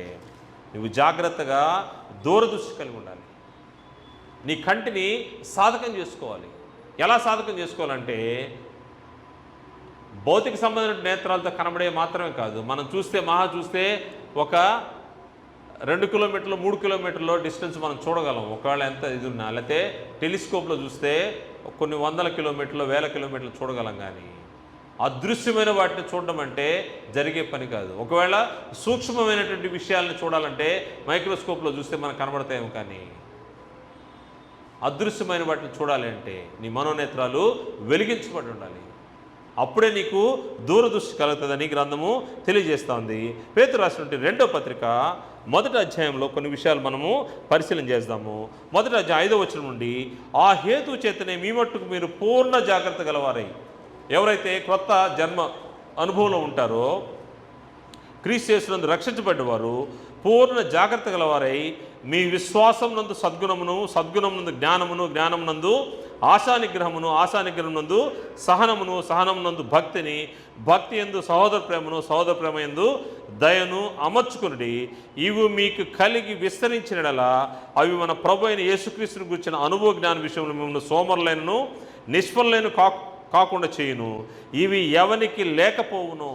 నువ్వు జాగ్రత్తగా దూరదృష్టి కలిగి ఉండాలి. నీ కంటిని సాధకం చేసుకోవాలి. ఎలా సాధకం చేసుకోవాలంటే భౌతిక సంబంధమైన నేత్రాలతో కనబడే మాత్రమే కాదు, మనం చూస్తే ఒక 2 కిలోమీటర్లు 3 కిలోమీటర్ల డిస్టెన్స్ మనం చూడగలం, ఒకవేళ ఎంత ఇది ఉన్నా. లేకపోతే టెలిస్కోప్లో చూస్తే కొన్ని 100 కిలోమీటర్లు 1000 కిలోమీటర్లు చూడగలం. కానీ అదృశ్యమైన వాటిని చూడడం అంటే జరిగే పని కాదు. ఒకవేళ సూక్ష్మమైనటువంటి విషయాలను చూడాలంటే మైక్రోస్కోప్లో చూస్తే మనకు కనబడతాయేమో, కానీ అదృశ్యమైన వాటిని చూడాలి అంటే నీ మనోనేత్రాలు వెలిగించబడి ఉండాలి. అప్పుడే నీకు దూరదృష్టి కలుగుతుందని గ్రంథము తెలియజేస్తుంది. పేతురు రాసినటువంటి 2వ పత్రిక 1వ అధ్యాయంలో కొన్ని విషయాలు మనము పరిశీలన చేద్దాము. 1వ అధ్యాయం 5వ వచనం నుండి, ఆ హేతు చేతనే మీ మట్టుకు మీరు పూర్ణ జాగ్రత్త గలవారై, ఎవరైతే క్రొత్త జన్మ అనుభవంలో ఉంటారో క్రీస్తు యేసునందు రక్షించబడ్డవారు పూర్ణ జాగ్రత్త గలవారై మీ విశ్వాసం నందు సద్గుణమును, సద్గుణమునందు జ్ఞానమును, జ్ఞానమునందు ఆశానిగ్రహమును, ఆశానిగ్రహమునందు సహనమును, సహనమునందు భక్తిని, భక్తి యందు సహోదర ప్రేమను, సహోదర ప్రేమ యందు దయను అమర్చుకునుడి. ఇవి మీకు కలిగి విస్తరించినలా అవి మన ప్రభు అయిన యేసుక్రీస్తుని గురించిన అనుభవ జ్ఞాన విషయంలో మిమ్మల్ని సోమరులైనను నిష్ఫలైన కాకుండా చేయును. ఇవి ఎవరికి లేకపోవును.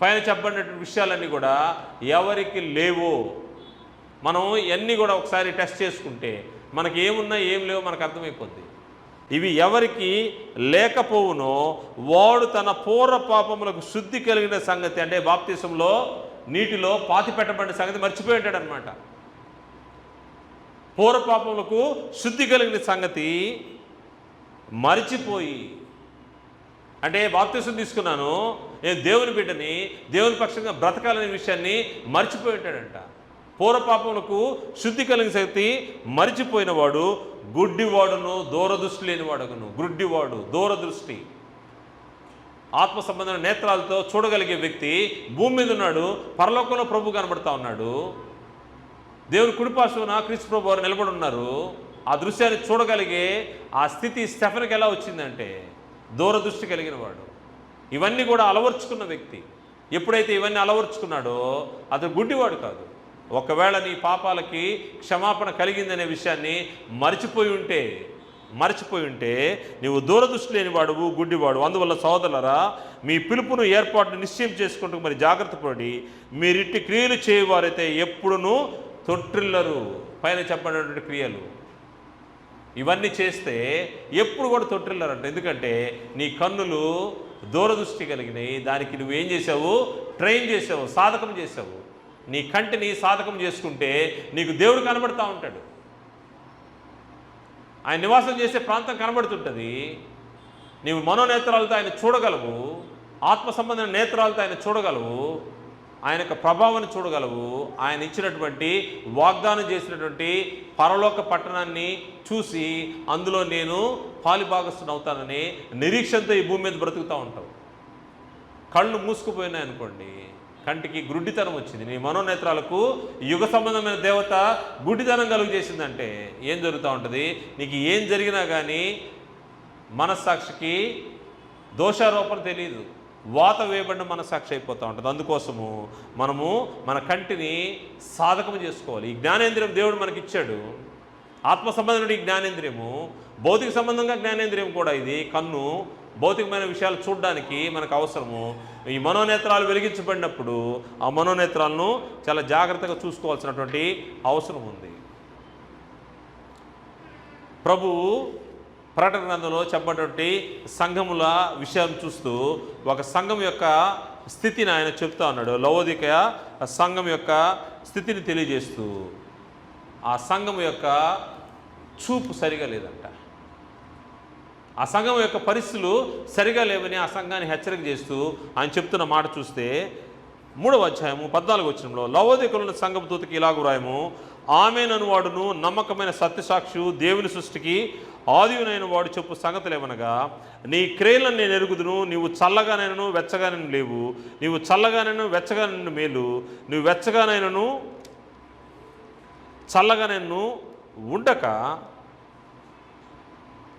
పైన చెప్పబడినటువంటి విషయాలన్నీ కూడా ఎవరికి లేవో మనం ఇవన్నీ కూడా ఒకసారి టెస్ట్ చేసుకుంటే మనకి ఏమున్నా ఏం లేవో మనకు అర్థమైపోద్ది. ఇవి ఎవరికి లేకపోవునో వాడు తన పూర్వ పాపములకు శుద్ధి కలిగిన సంగతి, అంటే బాప్తిసంలో నీటిలో పాతి పెట్టబడిన సంగతి మర్చిపోయి ఉంటాడు అనమాట. పూర్వ పాపములకు శుద్ధి కలిగిన సంగతి మరిచిపోయి, అంటే బాప్తిసం తీసుకున్నాను, నేను దేవుని బిడ్డని, దేవుని పక్షంగా బ్రతకాలనే విషయాన్ని మర్చిపోయి ఉంటాడంట. పూర్వపాపములకు శుద్ధి కలిగిన శక్తి మరిచిపోయిన వాడు గుడ్డివాడును, దూరదృష్టి లేనివాడును. గుడ్డివాడు, దూరదృష్టి, ఆత్మ సంబంధమైన నేత్రాలతో చూడగలిగే వ్యక్తి భూమి మీద ఉన్నాడు, పరలోకంలో ప్రభు కనబడతా ఉన్నాడు. దేవుని కుడిపార్శ్వన క్రీస్తు ప్రభు వారు నిలబడి ఉన్నారు. ఆ దృశ్యాన్ని చూడగలిగే ఆ స్థితి స్టెఫెన్కి ఎలా వచ్చిందంటే దూరదృష్టి కలిగిన వాడు. ఇవన్నీ కూడా అలవర్చుకున్న వ్యక్తి. ఎప్పుడైతే ఇవన్నీ అలవర్చుకున్నాడో అతను గుడ్డివాడు కాదు. ఒకవేళ నీ పాపాలకి క్షమాపణ కలిగిందనే విషయాన్ని మర్చిపోయి ఉంటే నీవు దూరదృష్టి లేని వాడువు, గుడ్డివాడు. అందువల్ల సోదరులారా, మీ పిలుపును ఏర్పాటును నిశ్చయం చేసుకుంటూ మరి జాగ్రత్త పడి మీరిట్టి క్రియలు చేయవారైతే ఎప్పుడునూ తొట్టిల్లరు. పైన చెప్పబడినటువంటి క్రియలు ఇవన్నీ చేస్తే ఎప్పుడు కూడా తొట్టిల్లరంట. ఎందుకంటే నీ కన్నులు దూరదృష్టి కలిగినాయి. దానికి నువ్వేం చేసావు? ట్రైన్ చేసావు, సాధకం చేసావు. నీ కంటిని సాధకం చేసుకుంటే నీకు దేవుడు కనబడుతూ ఉంటాడు. ఆయన నివాసం చేసే ప్రాంతం కనబడుతుంటుంది. నీవు మనోనేత్రాలతో ఆయన చూడగలవు, ఆత్మ సంబంధమైన నేత్రాలతో ఆయన చూడగలవు, ఆయన యొక్క ప్రభావాన్ని చూడగలవు. ఆయన ఇచ్చినటువంటి వాగ్దానం చేసినటువంటి పరలోక పట్టణాన్ని చూసి అందులో నేను పాలిభాగస్తుని అవుతానని నిరీక్షణతో ఈ భూమి మీద బ్రతుకుతూ ఉంటావు. కళ్ళు మూసుకుపోయినాయి అనుకోండి, కంటికి గుడ్డితనం వచ్చింది. నీ మనోనేత్రాలకు యుగ సంబంధమైన దేవత గుడ్డితనం కలుగు చేసిందంటే ఏం జరుగుతూ ఉంటుంది? నీకు ఏం జరిగినా కానీ మనస్సాక్షికి దోషారోపణ తెలియదు, వాత వేయబడిన మనస్సాక్షి అయిపోతూ ఉంటుంది. అందుకోసము మనము మన కంటిని సాధకం చేసుకోవాలి. ఈ జ్ఞానేంద్రియం దేవుడు మనకిచ్చాడు. ఆత్మ సంబంధమైన ఈ జ్ఞానేంద్రియము, భౌతిక సంబంధంగా జ్ఞానేంద్రియం కూడా. ఇది కన్ను భౌతికమైన విషయాలు చూడడానికి మనకు అవసరము. ఈ మనోనేత్రాలు వెలిగించబడినప్పుడు ఆ మనోనేత్రాలను చాలా జాగ్రత్తగా చూసుకోవాల్సినటువంటి అవసరం ఉంది. ప్రభువు ప్రకటన గ్రంథంలో చెప్పబడినటువంటి సంఘముల విషయాన్ని చూస్తూ ఒక సంఘం యొక్క స్థితిని ఆయన చెప్తా ఉన్నాడు. లవోదికయ సంఘం యొక్క స్థితిని తెలియజేస్తూ ఆ సంఘం యొక్క చూపు సరిగా లేదంట. ఆ సంఘం యొక్క పరిస్థితులు సరిగా లేవని ఆ సంఘాన్ని హెచ్చరిక చేస్తూ ఆయన చెప్తున్న మాట చూస్తే 3వ అధ్యాయము 14వ వచనంలో లవోదికయున్న సంఘపు దూతకి ఇలాగు వ్రాయము, ఆమేనను వాడును నమ్మకమైన సత్యసాక్షి దేవుని సృష్టికి ఆదియునైన వాడు చెప్పు సంగతులేమనగా, నీ క్రియలను నేను ఎరుగుదును, నీవు చల్లగానైనను వెచ్చగానైనా లేవు, నీవు చల్లగానైనా వెచ్చగానైనా మేలు, నువ్వు వెచ్చగానైనను చల్లగానైనను ఉండక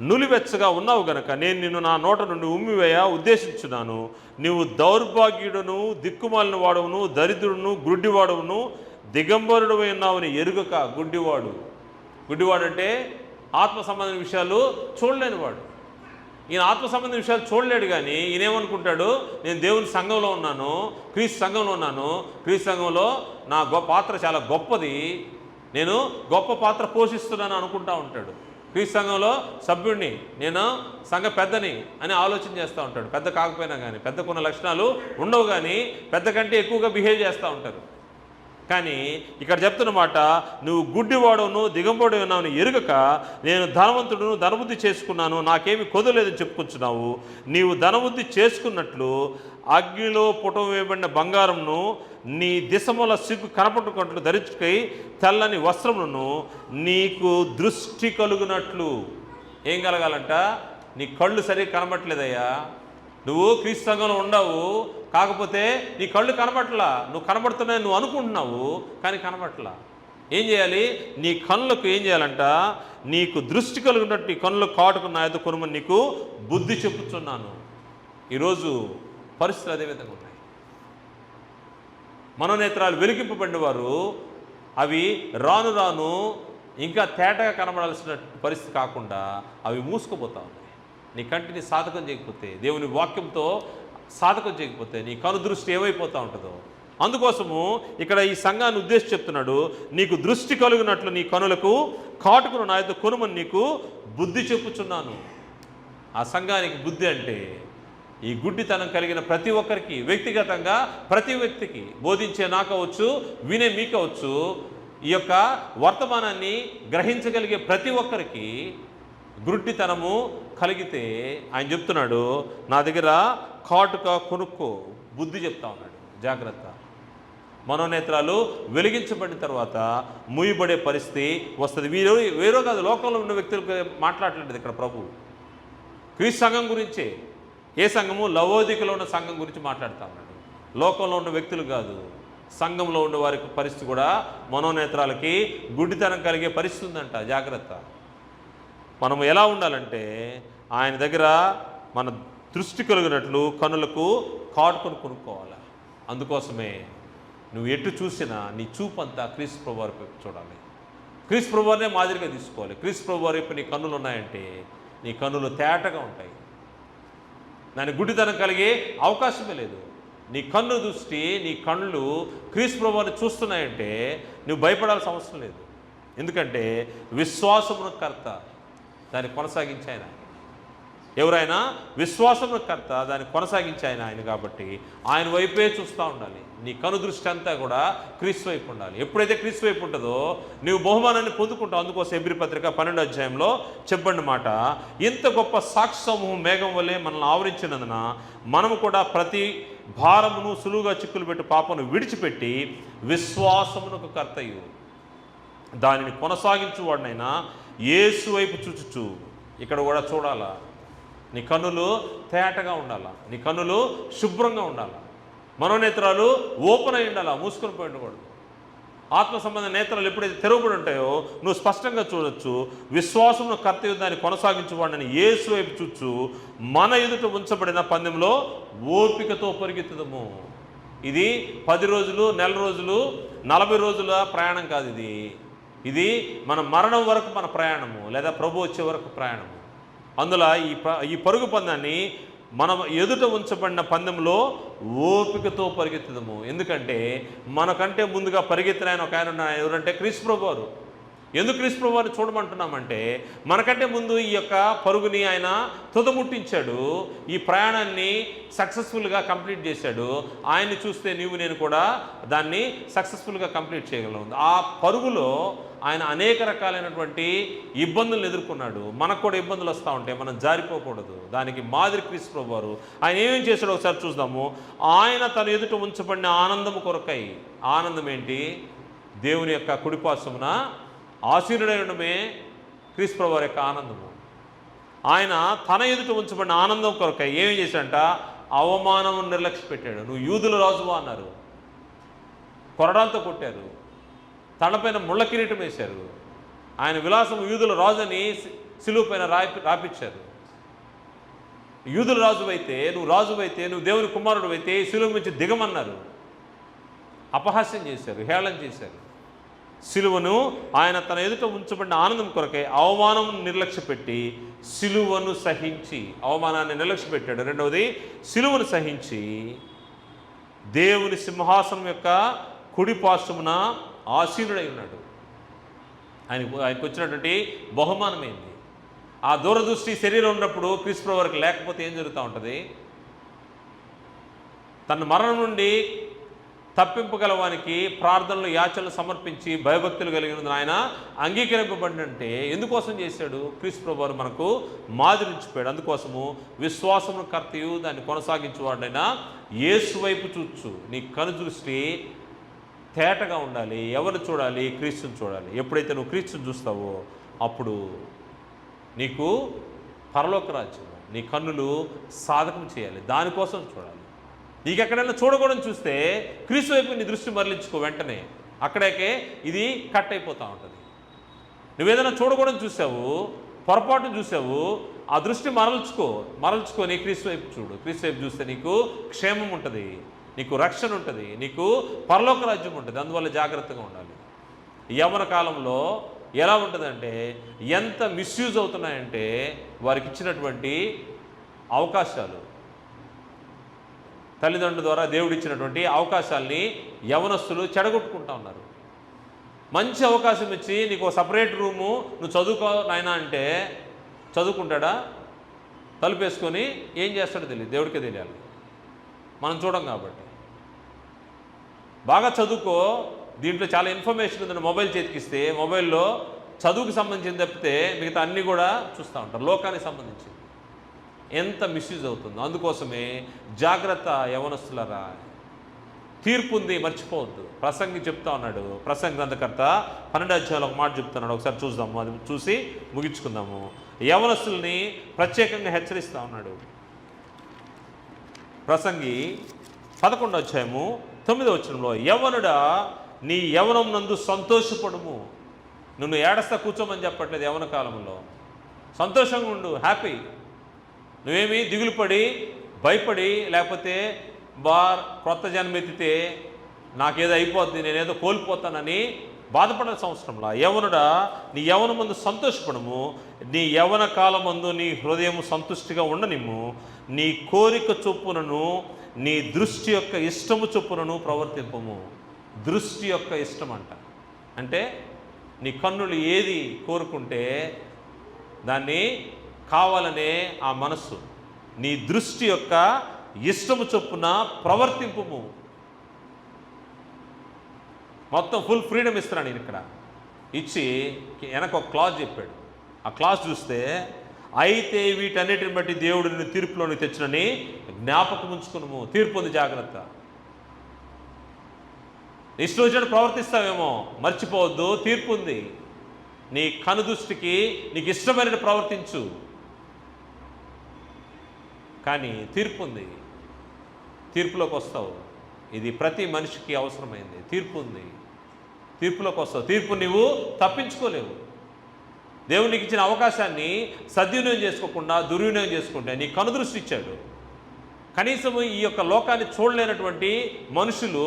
నులివెచ్చగా ఉన్నావు గనక నేను నిన్ను నా నోట నుండి ఉమ్మివేయ ఉద్దేశించున్నాను. నీవు దౌర్భాగ్యుడును, దిక్కుమాలిన వాడవును, దరిద్రుడును, గుడ్డివాడవును, దిగంబరుడవై ఉన్నావని ఎరుగక. గుడ్డివాడు అంటే ఆత్మ సంబంధమైన విషయాలు చూడలేనివాడు. ఈయన ఆత్మ సంబంధమైన విషయాలు చూడలేడు. కానీ ఈయనేమనుకుంటాడు? నేను దేవుని సంఘంలో ఉన్నాను, క్రీస్తు సంఘంలో ఉన్నాను, క్రీస్తు సంఘంలో నా పాత్ర చాలా గొప్పది, నేను గొప్ప పాత్ర పోషిస్తున్నాను అనుకుంటా ఉంటాడు. క్రీస్తు సంఘంలో సభ్యుడిని, నేను సంఘ పెద్దని అని ఆలోచన చేస్తూ ఉంటాడు. పెద్ద కాకపోయినా కానీ, పెద్దకున్న లక్షణాలు ఉండవు కానీ పెద్ద కంటే ఎక్కువగా బిహేవ్ చేస్తూ ఉంటారు. కానీ ఇక్కడ చెప్తున్న మాట, నువ్వు గుడ్డివాడవును, దిగంబడి ఉన్నావు ఎరుగక నేను ధనవంతుడును, ధనబుద్ధి చేసుకున్నాను, నాకేమి కొదలేదని చెప్పుకొచ్చున్నావు. నీవు ధనబుద్ధి చేసుకున్నట్లు అగ్నిలో పుటం వేయబడిన బంగారంను నీ దిశముల సిగ్గు కనపట్టుకుంటూ ధరించుకై తెల్లని వస్త్రములను నీకు దృష్టి కలుగునట్లు. ఏం కలగాలంట? నీ కళ్ళు సరిగ్గా కనబట్లేదయ్యా. నువ్వు క్రీస్తు సంఘంలో ఉండవు, కాకపోతే నీ కళ్ళు కనబట్లా. నువ్వు కనబడుతున్నాయి నువ్వు అనుకుంటున్నావు, కానీ కనబట్లా. ఏం చేయాలి? నీ కళ్ళకు ఏం చేయాలంట? నీకు దృష్టి కలుగునట్టు నీ కళ్ళు కాటుకున్న ఎద్దు కొనుమని నీకు బుద్ధి చెప్పుచున్నాను. ఈరోజు పరిస్థితులు అదేవిధంగా ఉన్నాయి. మనోనేత్రాలు వెలిగింపబడిన వారు అవి రాను రాను ఇంకా తేటగా కనబడాల్సిన పరిస్థితి కాకుండా అవి మూసుకుపోతా ఉన్నాయి. నీ కంటిని సాధకం చేయకపోతే, దేవుని వాక్యంతో సాధకం చేయకపోతే నీ కను దృష్టి ఏమైపోతూ ఉంటుందో. అందుకోసము ఇక్కడ ఈ సంఘాన్ని ఉద్దేశించి చెప్తున్నాడు, నీకు దృష్టి కలుగునట్లు నీ కనులకు కాటుకును నా యొద్ద కొనుమని నీకు బుద్ధి చెప్పుచున్నాను. ఆ సంఘానికి బుద్ధి అంటే ఈ గుడ్డితనం కలిగిన ప్రతి ఒక్కరికి, వ్యక్తిగతంగా ప్రతి వ్యక్తికి, బోధించే నాకవచ్చు, వినే మీకవచ్చు, ఈ యొక్క వర్తమానాన్ని గ్రహించగలిగే ప్రతి ఒక్కరికి గుడ్డితనము కలిగితే ఆయన చెప్తున్నాడు, నా దగ్గర కాటుక కొనుక్కో, బుద్ధి చెప్తా ఉన్నాడు. జాగ్రత్త. మనోనేత్రాలు వెలిగించబడిన తర్వాత మూయబడే పరిస్థితి వస్తుంది. వేరే కాదు, లోకంలో ఉన్న వ్యక్తులకు మాట్లాడలేదు ఇక్కడ ప్రభు. క్రీస్తు సంఘం గురించే. ఏ సంఘము? లవోదికలో ఉన్న సంఘం గురించి మాట్లాడుతూ ఉన్నాడు. లోకంలో ఉన్న వ్యక్తులు కాదు, సంఘంలో ఉన్న వారికి పరిస్థితి కూడా మనోనేత్రాలకి గుడ్డితనం కలిగే పరిస్థితి ఉందంట. జాగ్రత్త. మనం ఎలా ఉండాలంటే ఆయన దగ్గర మన దృష్టి కలిగినట్లు కనులకు కాటుకొని కొనుక్కోవాలి. అందుకోసమే నువ్వు ఎటు చూసినా నీ చూపు అంతా క్రీస్తు ప్రభువు వైపు చూడాలి. క్రీస్తు ప్రభువునే మాదిరిగా తీసుకోవాలి. క్రీస్తు ప్రభువు వైపు నీ కన్నులు ఉన్నాయంటే నీ కన్నులు తేటగా ఉంటాయి. దాని గుడ్డితనం కలిగే అవకాశమే లేదు. నీ కన్ను దృష్టి, నీ కళ్ళు క్రీస్తు ప్రభువుని చూస్తున్నాయంటే నువ్వు భయపడాల్సిన అవసరం లేదు. ఎందుకంటే విశ్వాసమును కర్త, దాన్ని కొనసాగించే ఆయన. ఎవరైనా విశ్వాసమును కర్త, దాన్ని కొనసాగించే ఆయన కాబట్టి ఆయన వైపే చూస్తూ ఉండాలి. నీ కను దృష్టి అంతా కూడా క్రీస్తు వైపు ఉండాలి. ఎప్పుడైతే క్రీస్తు వైపు ఉంటుందో నువ్వు బహుమానాన్ని పొందుకుంటావు. అందుకోసం హెబ్రీ పత్రిక 12వ అధ్యాయంలో చెప్పండి మాట, ఇంత గొప్ప సాక్షి సమూహం మేఘం వల్లే మనల్ని ఆవరించినందున మనము కూడా ప్రతి భారమును సులువుగా చిక్కులు పెట్టి పాపను విడిచిపెట్టి విశ్వాసమునకు కర్తయు దానిని కొనసాగించువాడినైనా యేసు వైపు చూచుచు. ఇక్కడ కూడా చూడాలా, నీ కన్నులు తేటగా ఉండాలా, నీ కన్నులు శుభ్రంగా ఉండాలా, మనోనేత్రాలు ఓపెన్ అయి ఉండాలా, మూసుకొని పోయి ఉండకూడదు. ఆత్మ సంబంధ నేత్రాలు ఎప్పుడైతే తెరవబడి ఉంటాయో నువ్వు స్పష్టంగా చూడొచ్చు. విశ్వాసమును కర్తవ్యం దాన్ని కొనసాగించువాడిని యేసు వైపు చూచు మన ఎదుట ఉంచబడిన పందెంలో ఓపికతో పరిగెత్తుదము. ఇది 10 రోజులు, నెల రోజులు, 40 రోజుల ప్రయాణం కాదు. ఇది మన మరణం వరకు మన ప్రయాణము, లేదా ప్రభు వచ్చే వరకు ప్రయాణము. అందులో ఈ పరుగు పందాన్ని మనం ఎదుట ఉంచబడిన పందెంలో ఓపికతో పరిగెత్తుదము. ఎందుకంటే మనకంటే ముందుగా పరిగెత్తిన ఆయన ఒక ఆయన ఎవరంటే క్రీస్తు ప్రభు వారు. ఎందుకు క్రీస్తు ప్రభు వారిని చూడమంటున్నామంటే మనకంటే ముందు ఈ యొక్క పరుగుని ఆయన తుదముట్టించాడు, ఈ ప్రయాణాన్ని సక్సెస్ఫుల్గా కంప్లీట్ చేశాడు. ఆయన్ని చూస్తే నీవు నేను కూడా దాన్ని సక్సెస్ఫుల్గా కంప్లీట్ చేయగలం. ఆ పరుగులో ఆయన అనేక రకాలైనటువంటి ఇబ్బందులను ఎదుర్కొన్నాడు. మనకు కూడా ఇబ్బందులు వస్తూ ఉంటే మనం జారిపోకూడదు. దానికి మాదిరి క్రీస్తు ప్రభు వారు. ఆయన ఏమేం చేశాడో ఒకసారి చూద్దాము. ఆయన తన ఎదుట ఉంచబడిన ఆనందము కొరకై. ఆనందం ఏంటి? దేవుని యొక్క కుడిపార్శ్వమున ఆసీనుడై ఉండడమే క్రీస్తు ప్రభు వారి యొక్క ఆనందము. ఆయన తన ఎదుట ఉంచబడిన ఆనందం కొరకై ఏం చేశాడంట? అవమానం నిర్లక్ష్య పెట్టాడు. నువ్వు యూదుల రాజువా అన్నారు, కొరడాలతో కొట్టారు, తనపైన ముళ్ళ కిరీటం వేశారు. ఆయన విలాసం యూదుల రాజు అని సిలువ పైన రాపించారు. యూదుల రాజువైతే, నువ్వు దేవుని కుమారుడు అయితే సిలువ నుంచి దిగమన్నారు. అపహాస్యం చేశారు, హేళన చేశారు. సిలువను ఆయన తన ఎదుట ఉంచబడిన ఆనందం కొరకై అవమానం నిర్లక్ష్య పెట్టి సిలువను సహించి, అవమానాన్ని నిర్లక్ష్య పెట్టాడు. రెండవది, సిలువను సహించి దేవుని సింహాసనం యొక్క కుడి పార్శ్వమున ఆసీనుడై ఉన్నాడు. ఆయనకు వచ్చినటువంటి బహుమానం ఏంది? ఆ దూరదృష్టి శరీరం ఉన్నప్పుడు క్రీస్తు ప్రభు వారికి లేకపోతే ఏం జరుగుతూ ఉంటుంది? తన మరణం నుండి తప్పింపగలవానికి ప్రార్థనలు, యాచనలు సమర్పించి భయభక్తులు కలిగిన ఆయన అంగీకరింపబడినంటే ఎందుకోసం చేశాడు? క్రీస్తు ప్రభు వారు మనకు మాదిరించిపోయాడు. అందుకోసము విశ్వాసమును కర్తయు దాన్ని కొనసాగించేవాడైనా యేసు వైపు చూచు. నీ కను దృష్టి తేటగా ఉండాలి. ఎవరు చూడాలి? క్రీస్తుని చూడాలి. ఎప్పుడైతే నువ్వు క్రీస్తుని చూస్తావో అప్పుడు నీకు పరలోక రాజ్యం, నీ కన్నులు సాధకం చేయాలి, దానికోసం చూడాలి. నీకు ఎక్కడైనా చూడకూడని చూస్తే క్రీస్తు వైపు నీ దృష్టి మరలించుకో. వెంటనే అక్కడికే ఇది కట్ అయిపోతూ ఉంటుంది. నువ్వేదైనా చూడకూడని చూసావు, పొరపాటు చూసావు, ఆ దృష్టి మరల్చుకొని క్రీస్తు వైపు చూడు. క్రీస్తు వైపు చూస్తే నీకు క్షేమం ఉంటుంది, నీకు రక్షణ ఉంటుంది, నీకు పరలోక రాజ్యం ఉంటుంది. అందువల్ల జాగ్రత్తగా ఉండాలి. యవ్వన కాలంలో ఎలా ఉంటుందంటే ఎంత మిస్యూజ్ అవుతున్నాయంటే వారికి ఇచ్చినటువంటి అవకాశాలు, తల్లిదండ్రుల ద్వారా దేవుడిచ్చినటువంటి అవకాశాలని యవనస్తులు చెడగొట్టుకుంటా ఉన్నారు. మంచి అవకాశం ఇచ్చి నీకు ఒక సపరేట్ రూము, నువ్వు చదువుకో నాయనా అంటే చదువుకుంటాడా? తలుపేసుకొని ఏం చేస్తాడో తెలియదు, దేవుడికే తెలియాలి, మనం చూడం కాబట్టి. బాగా చదువుకో, దీంట్లో చాలా ఇన్ఫర్మేషన్ ఉందని మొబైల్ చేతికిస్తే మొబైల్లో చదువుకు సంబంధించింది తప్పితే మిగతా అన్నీ కూడా చూస్తూ ఉంటారు, లోకానికి సంబంధించింది. ఎంత మిస్యూజ్ అవుతుందో. అందుకోసమే జాగ్రత్త యవనస్తులరా, తీర్పు ఉంది, మర్చిపోవద్దు. ప్రసంగి చెప్తా ఉన్నాడు, ప్రసంగి గ్రంథకర్త 12వ అధ్యాయంలో ఒక మాట చెప్తున్నాడు. ఒకసారి చూద్దాము, అది చూసి ముగించుకుందాము. యవనస్తుల్ని ప్రత్యేకంగా హెచ్చరిస్తూ ఉన్నాడు. ప్రసంగి 11వ అధ్యాయము 9వ వచనంలో, యవనుడా నీ యవనం నందు సంతోషపడుము. నువ్వు ఏడస్తా కూర్చోమని చెప్పట్లేదు. యవన కాలంలో సంతోషంగా ఉండు, హ్యాపీ. నువ్వేమి దిగులు పడి భయపడి లేకపోతే కొత్త జన్మెత్తితే నాకేదో అయిపోద్ది, నేనేదో కోల్పోతానని బాధపడాల్సిన అవసరంలా. యవనుడా నీ యవన ముందు సంతోషపడము, నీ యవన కాలం ముందు నీ హృదయం సంతుష్టిగా ఉండనిమ్ము. నీ కోరిక చొప్పునను నీ దృష్టి యొక్క ఇష్టము చొప్పునను ప్రవర్తింపము. దృష్టి యొక్క ఇష్టం అంటే నీ కన్నులు ఏది కోరుకుంటే దాన్ని కావాలనే ఆ మనస్సు, నీ దృష్టి యొక్క ఇష్టము చొప్పున ప్రవర్తింపుము. మొత్తం ఫుల్ ఫ్రీడమ్ ఇస్తున్నాను నేను ఇక్కడ. ఇచ్చి వెనక ఒక క్లాజ్ చెప్పాడు. ఆ క్లాజ్ చూస్తే, అయితే వీటన్నిటిని బట్టి దేవుడు నిన్ను తీర్పులోని తెచ్చినని జ్ఞాపకం ఉంచుకున్నాము. తీర్పు ఉంది, జాగ్రత్త. ఇష్టం వచ్చినట్టు ప్రవర్తిస్తావేమో, మర్చిపోవద్దు, తీర్పు ఉంది. నీ కనుదృష్టికి నీకు ఇష్టమైనట్టు ప్రవర్తించు, కానీ తీర్పు ఉంది, తీర్పులోకి వస్తావు. ఇది ప్రతి మనిషికి అవసరమైంది. తీర్పు ఉంది, తీర్పులోకి వస్తావు. తీర్పు నువ్వు తప్పించుకోలేవు. దేవుడు నీకు ఇచ్చిన అవకాశాన్ని సద్వినియోగం చేసుకోకుండా దుర్వినియోగం చేసుకుంటే నీ కనుదృష్టి ఇచ్చాడు. కనీసం ఈ యొక్క లోకాన్ని చూడలేనటువంటి మనుషులు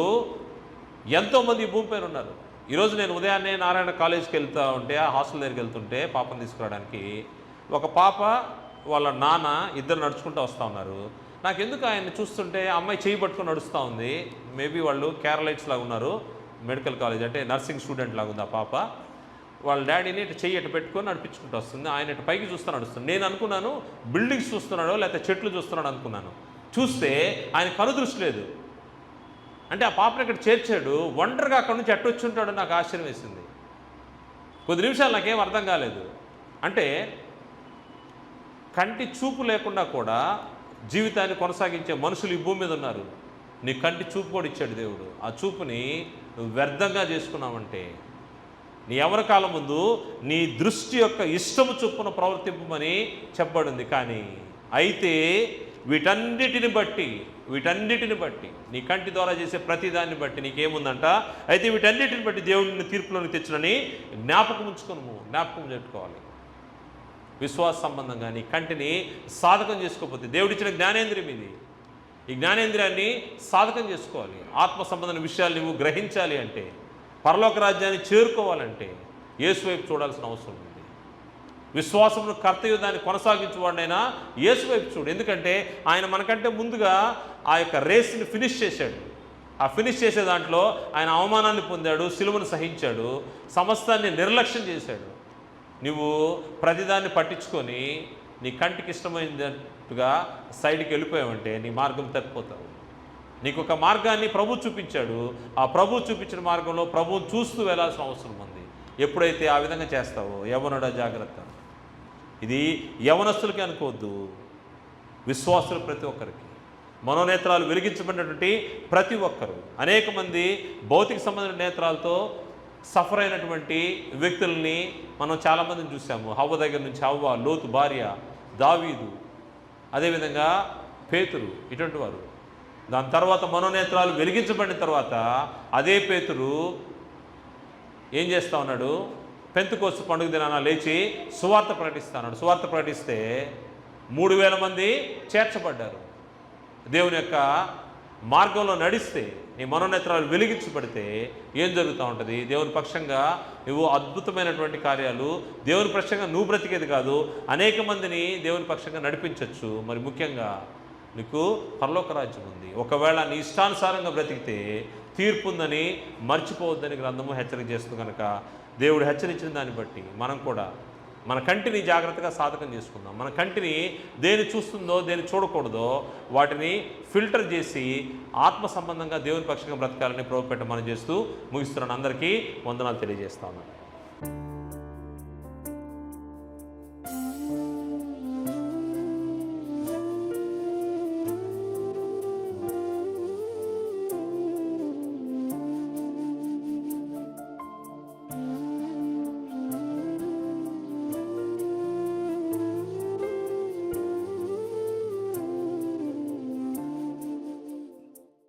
ఎంతోమంది ఈ భూమిపైన ఉన్నారు. ఈరోజు నేను ఉదయాన్నే నారాయణ కాలేజ్కి వెళ్తూ ఉంటే, ఆ హాస్టల్ దగ్గరికి వెళ్తుంటే పాపను తీసుకురావడానికి, ఒక పాప వాళ్ళ నాన్న ఇద్దరు నడుచుకుంటూ వస్తూ ఉన్నారు. నాకెందుకు ఆయన్ని చూస్తుంటే అమ్మాయి చేయి పట్టుకొని నడుస్తూ ఉంది. మేబీ వాళ్ళు కేరళైట్స్ లాగా ఉన్నారు, మెడికల్ కాలేజ్ అంటే నర్సింగ్ స్టూడెంట్ లాగా ఉంది ఆ పాప. వాళ్ళ డాడీని ఇటు చెయ్యి ఇటు పెట్టుకొని నడిపించుకుంటూ వస్తుంది. ఆయన ఇటు పైకి చూస్తూ నడుస్తుంది. నేను అనుకున్నాను బిల్డింగ్స్ చూస్తున్నాడో లేకపోతే చెట్లు చూస్తున్నాడు అనుకున్నాను. చూస్తే ఆయన కనుదృష్టి లేదు. అంటే ఆ పాపను ఇక్కడ చేర్చాడు, ఒంటరిగా అక్కడి నుంచి ఎట్టొచ్చి ఉంటాడో నాకు ఆశ్చర్యం వేసింది. కొద్ది నిమిషాలు నాకేం అర్థం కాలేదు. అంటే కంటి చూపు లేకుండా కూడా జీవితాన్ని కొనసాగించే మనుషులు ఈ భూమి మీద ఉన్నారు. నీ కంటి చూపు కూడా ఇచ్చాడు దేవుడు. ఆ చూపుని నువ్వు వ్యర్థంగా చేసుకున్నావంటే, నీ యవ్వన కాలం ముందు నీ దృష్టి యొక్క ఇష్టము చొప్పున ప్రవర్తింపమని చెప్పబడింది. కానీ అయితే వీటన్నిటిని బట్టి నీ కంటి ద్వారా చేసే ప్రతిదాన్ని బట్టి నీకేముందంట, అయితే వీటన్నిటిని బట్టి దేవుడిని తీర్పులోకి తెచ్చునని జ్ఞాపకం పెట్టుకోవాలి. విశ్వాస సంబంధంగా నీ కంటిని సాధకం చేసుకోకపోతే, దేవుడిచ్చిన జ్ఞానేంద్రియం ఇది, ఈ జ్ఞానేంద్రియాన్ని సాధకం చేసుకోవాలి. ఆత్మ సంబంధమైన విషయాలు నువ్వు గ్రహించాలి అంటే, పరలోక రాజ్యాన్ని చేరుకోవాలంటే యేసు వైపు చూడాల్సిన అవసరం ఉంది. విశ్వాసమును కర్తవ్యాన్ని కొనసాగించేవాడైనా యేసు వైపు చూడు. ఎందుకంటే ఆయన మనకంటే ముందుగా ఆ యొక్క రేస్ని ఫినిష్ చేశాడు. ఆ ఫినిష్ చేసే దాంట్లో ఆయన అవమానాన్ని పొందాడు, సిలువను సహించాడు, సమస్తాన్ని నిర్లక్ష్యం చేశాడు. నువ్వు ప్రతిదాన్ని పట్టించుకొని నీ కంటికి ఇష్టమైనట్టుగా సైడ్కి వెళ్ళిపోయావంటే నీ మార్గం తప్పిపోతావు. నీకు ఒక మార్గాన్ని ప్రభు చూపించాడు. ఆ ప్రభు చూపించిన మార్గంలో ప్రభువును చూస్తూ వెళ్ళాల్సిన అవసరం ఉంది. ఎప్పుడైతే ఆ విధంగా చేస్తావో, యవ్వనుడా జాగ్రత్త. ఇది యవనస్తులకి అనుకోవద్దు, విశ్వాసులు ప్రతి ఒక్కరికి, మనోనేత్రాలు వెలిగించబడినటువంటి ప్రతి ఒక్కరు. అనేక మంది భౌతిక సంబంధించిన నేత్రాలతో సఫర్ అయినటువంటి వ్యక్తుల్ని మనం చాలామందిని చూసాము. హవ్వ దగ్గర నుంచి హవ్వ, లోతు భార్య, దావీదు, అదేవిధంగా పేతురు, ఇటువంటి వారు. దాని తర్వాత మనోనేత్రాలు వెలిగించబడిన తర్వాత అదే పేతురు ఏం చేస్తూ ఉన్నాడు, పెంతెకోస్తు పండుగ దినాన లేచి సువార్త ప్రకటిస్తున్నాడు. సువార్త ప్రకటిస్తే 3000 మంది చేర్చబడ్డారు. దేవుని యొక్క మార్గంలో నడిస్తే, నీ మనోనేత్రాలు వెలిగించబడితే ఏం జరుగుతూ ఉంటుంది? దేవుని పక్షంగా నువ్వు అద్భుతమైనటువంటి కార్యాలు, దేవుని పక్షంగా నువ్వు బ్రతికేది కాదు, అనేక మందిని దేవుని పక్షంగా నడిపించవచ్చు. మరి ముఖ్యంగా నీకు పరలోక రాజ్యం ఉంది. ఒకవేళ నీ ఇష్టానుసారంగా బ్రతికితే తీర్పు ఉందని మర్చిపోవద్దని గ్రంథము హెచ్చరిక చేస్తుంది. కనుక దేవుడు హెచ్చరించిన దాన్ని బట్టి మనం కూడా మన కంటిని జాగ్రత్తగా సాధకం చేసుకుందాం. మన కంటిని దేని చూస్తుందో దేని చూడకూడదో వాటిని ఫిల్టర్ చేసి ఆత్మ సంబంధంగా దేవుని పక్షంగా బ్రతకాలని ప్రభుపేట మనం చేస్తూ ముగిస్తున్నాను. అందరికీ వందనాలు తెలియజేస్తాను.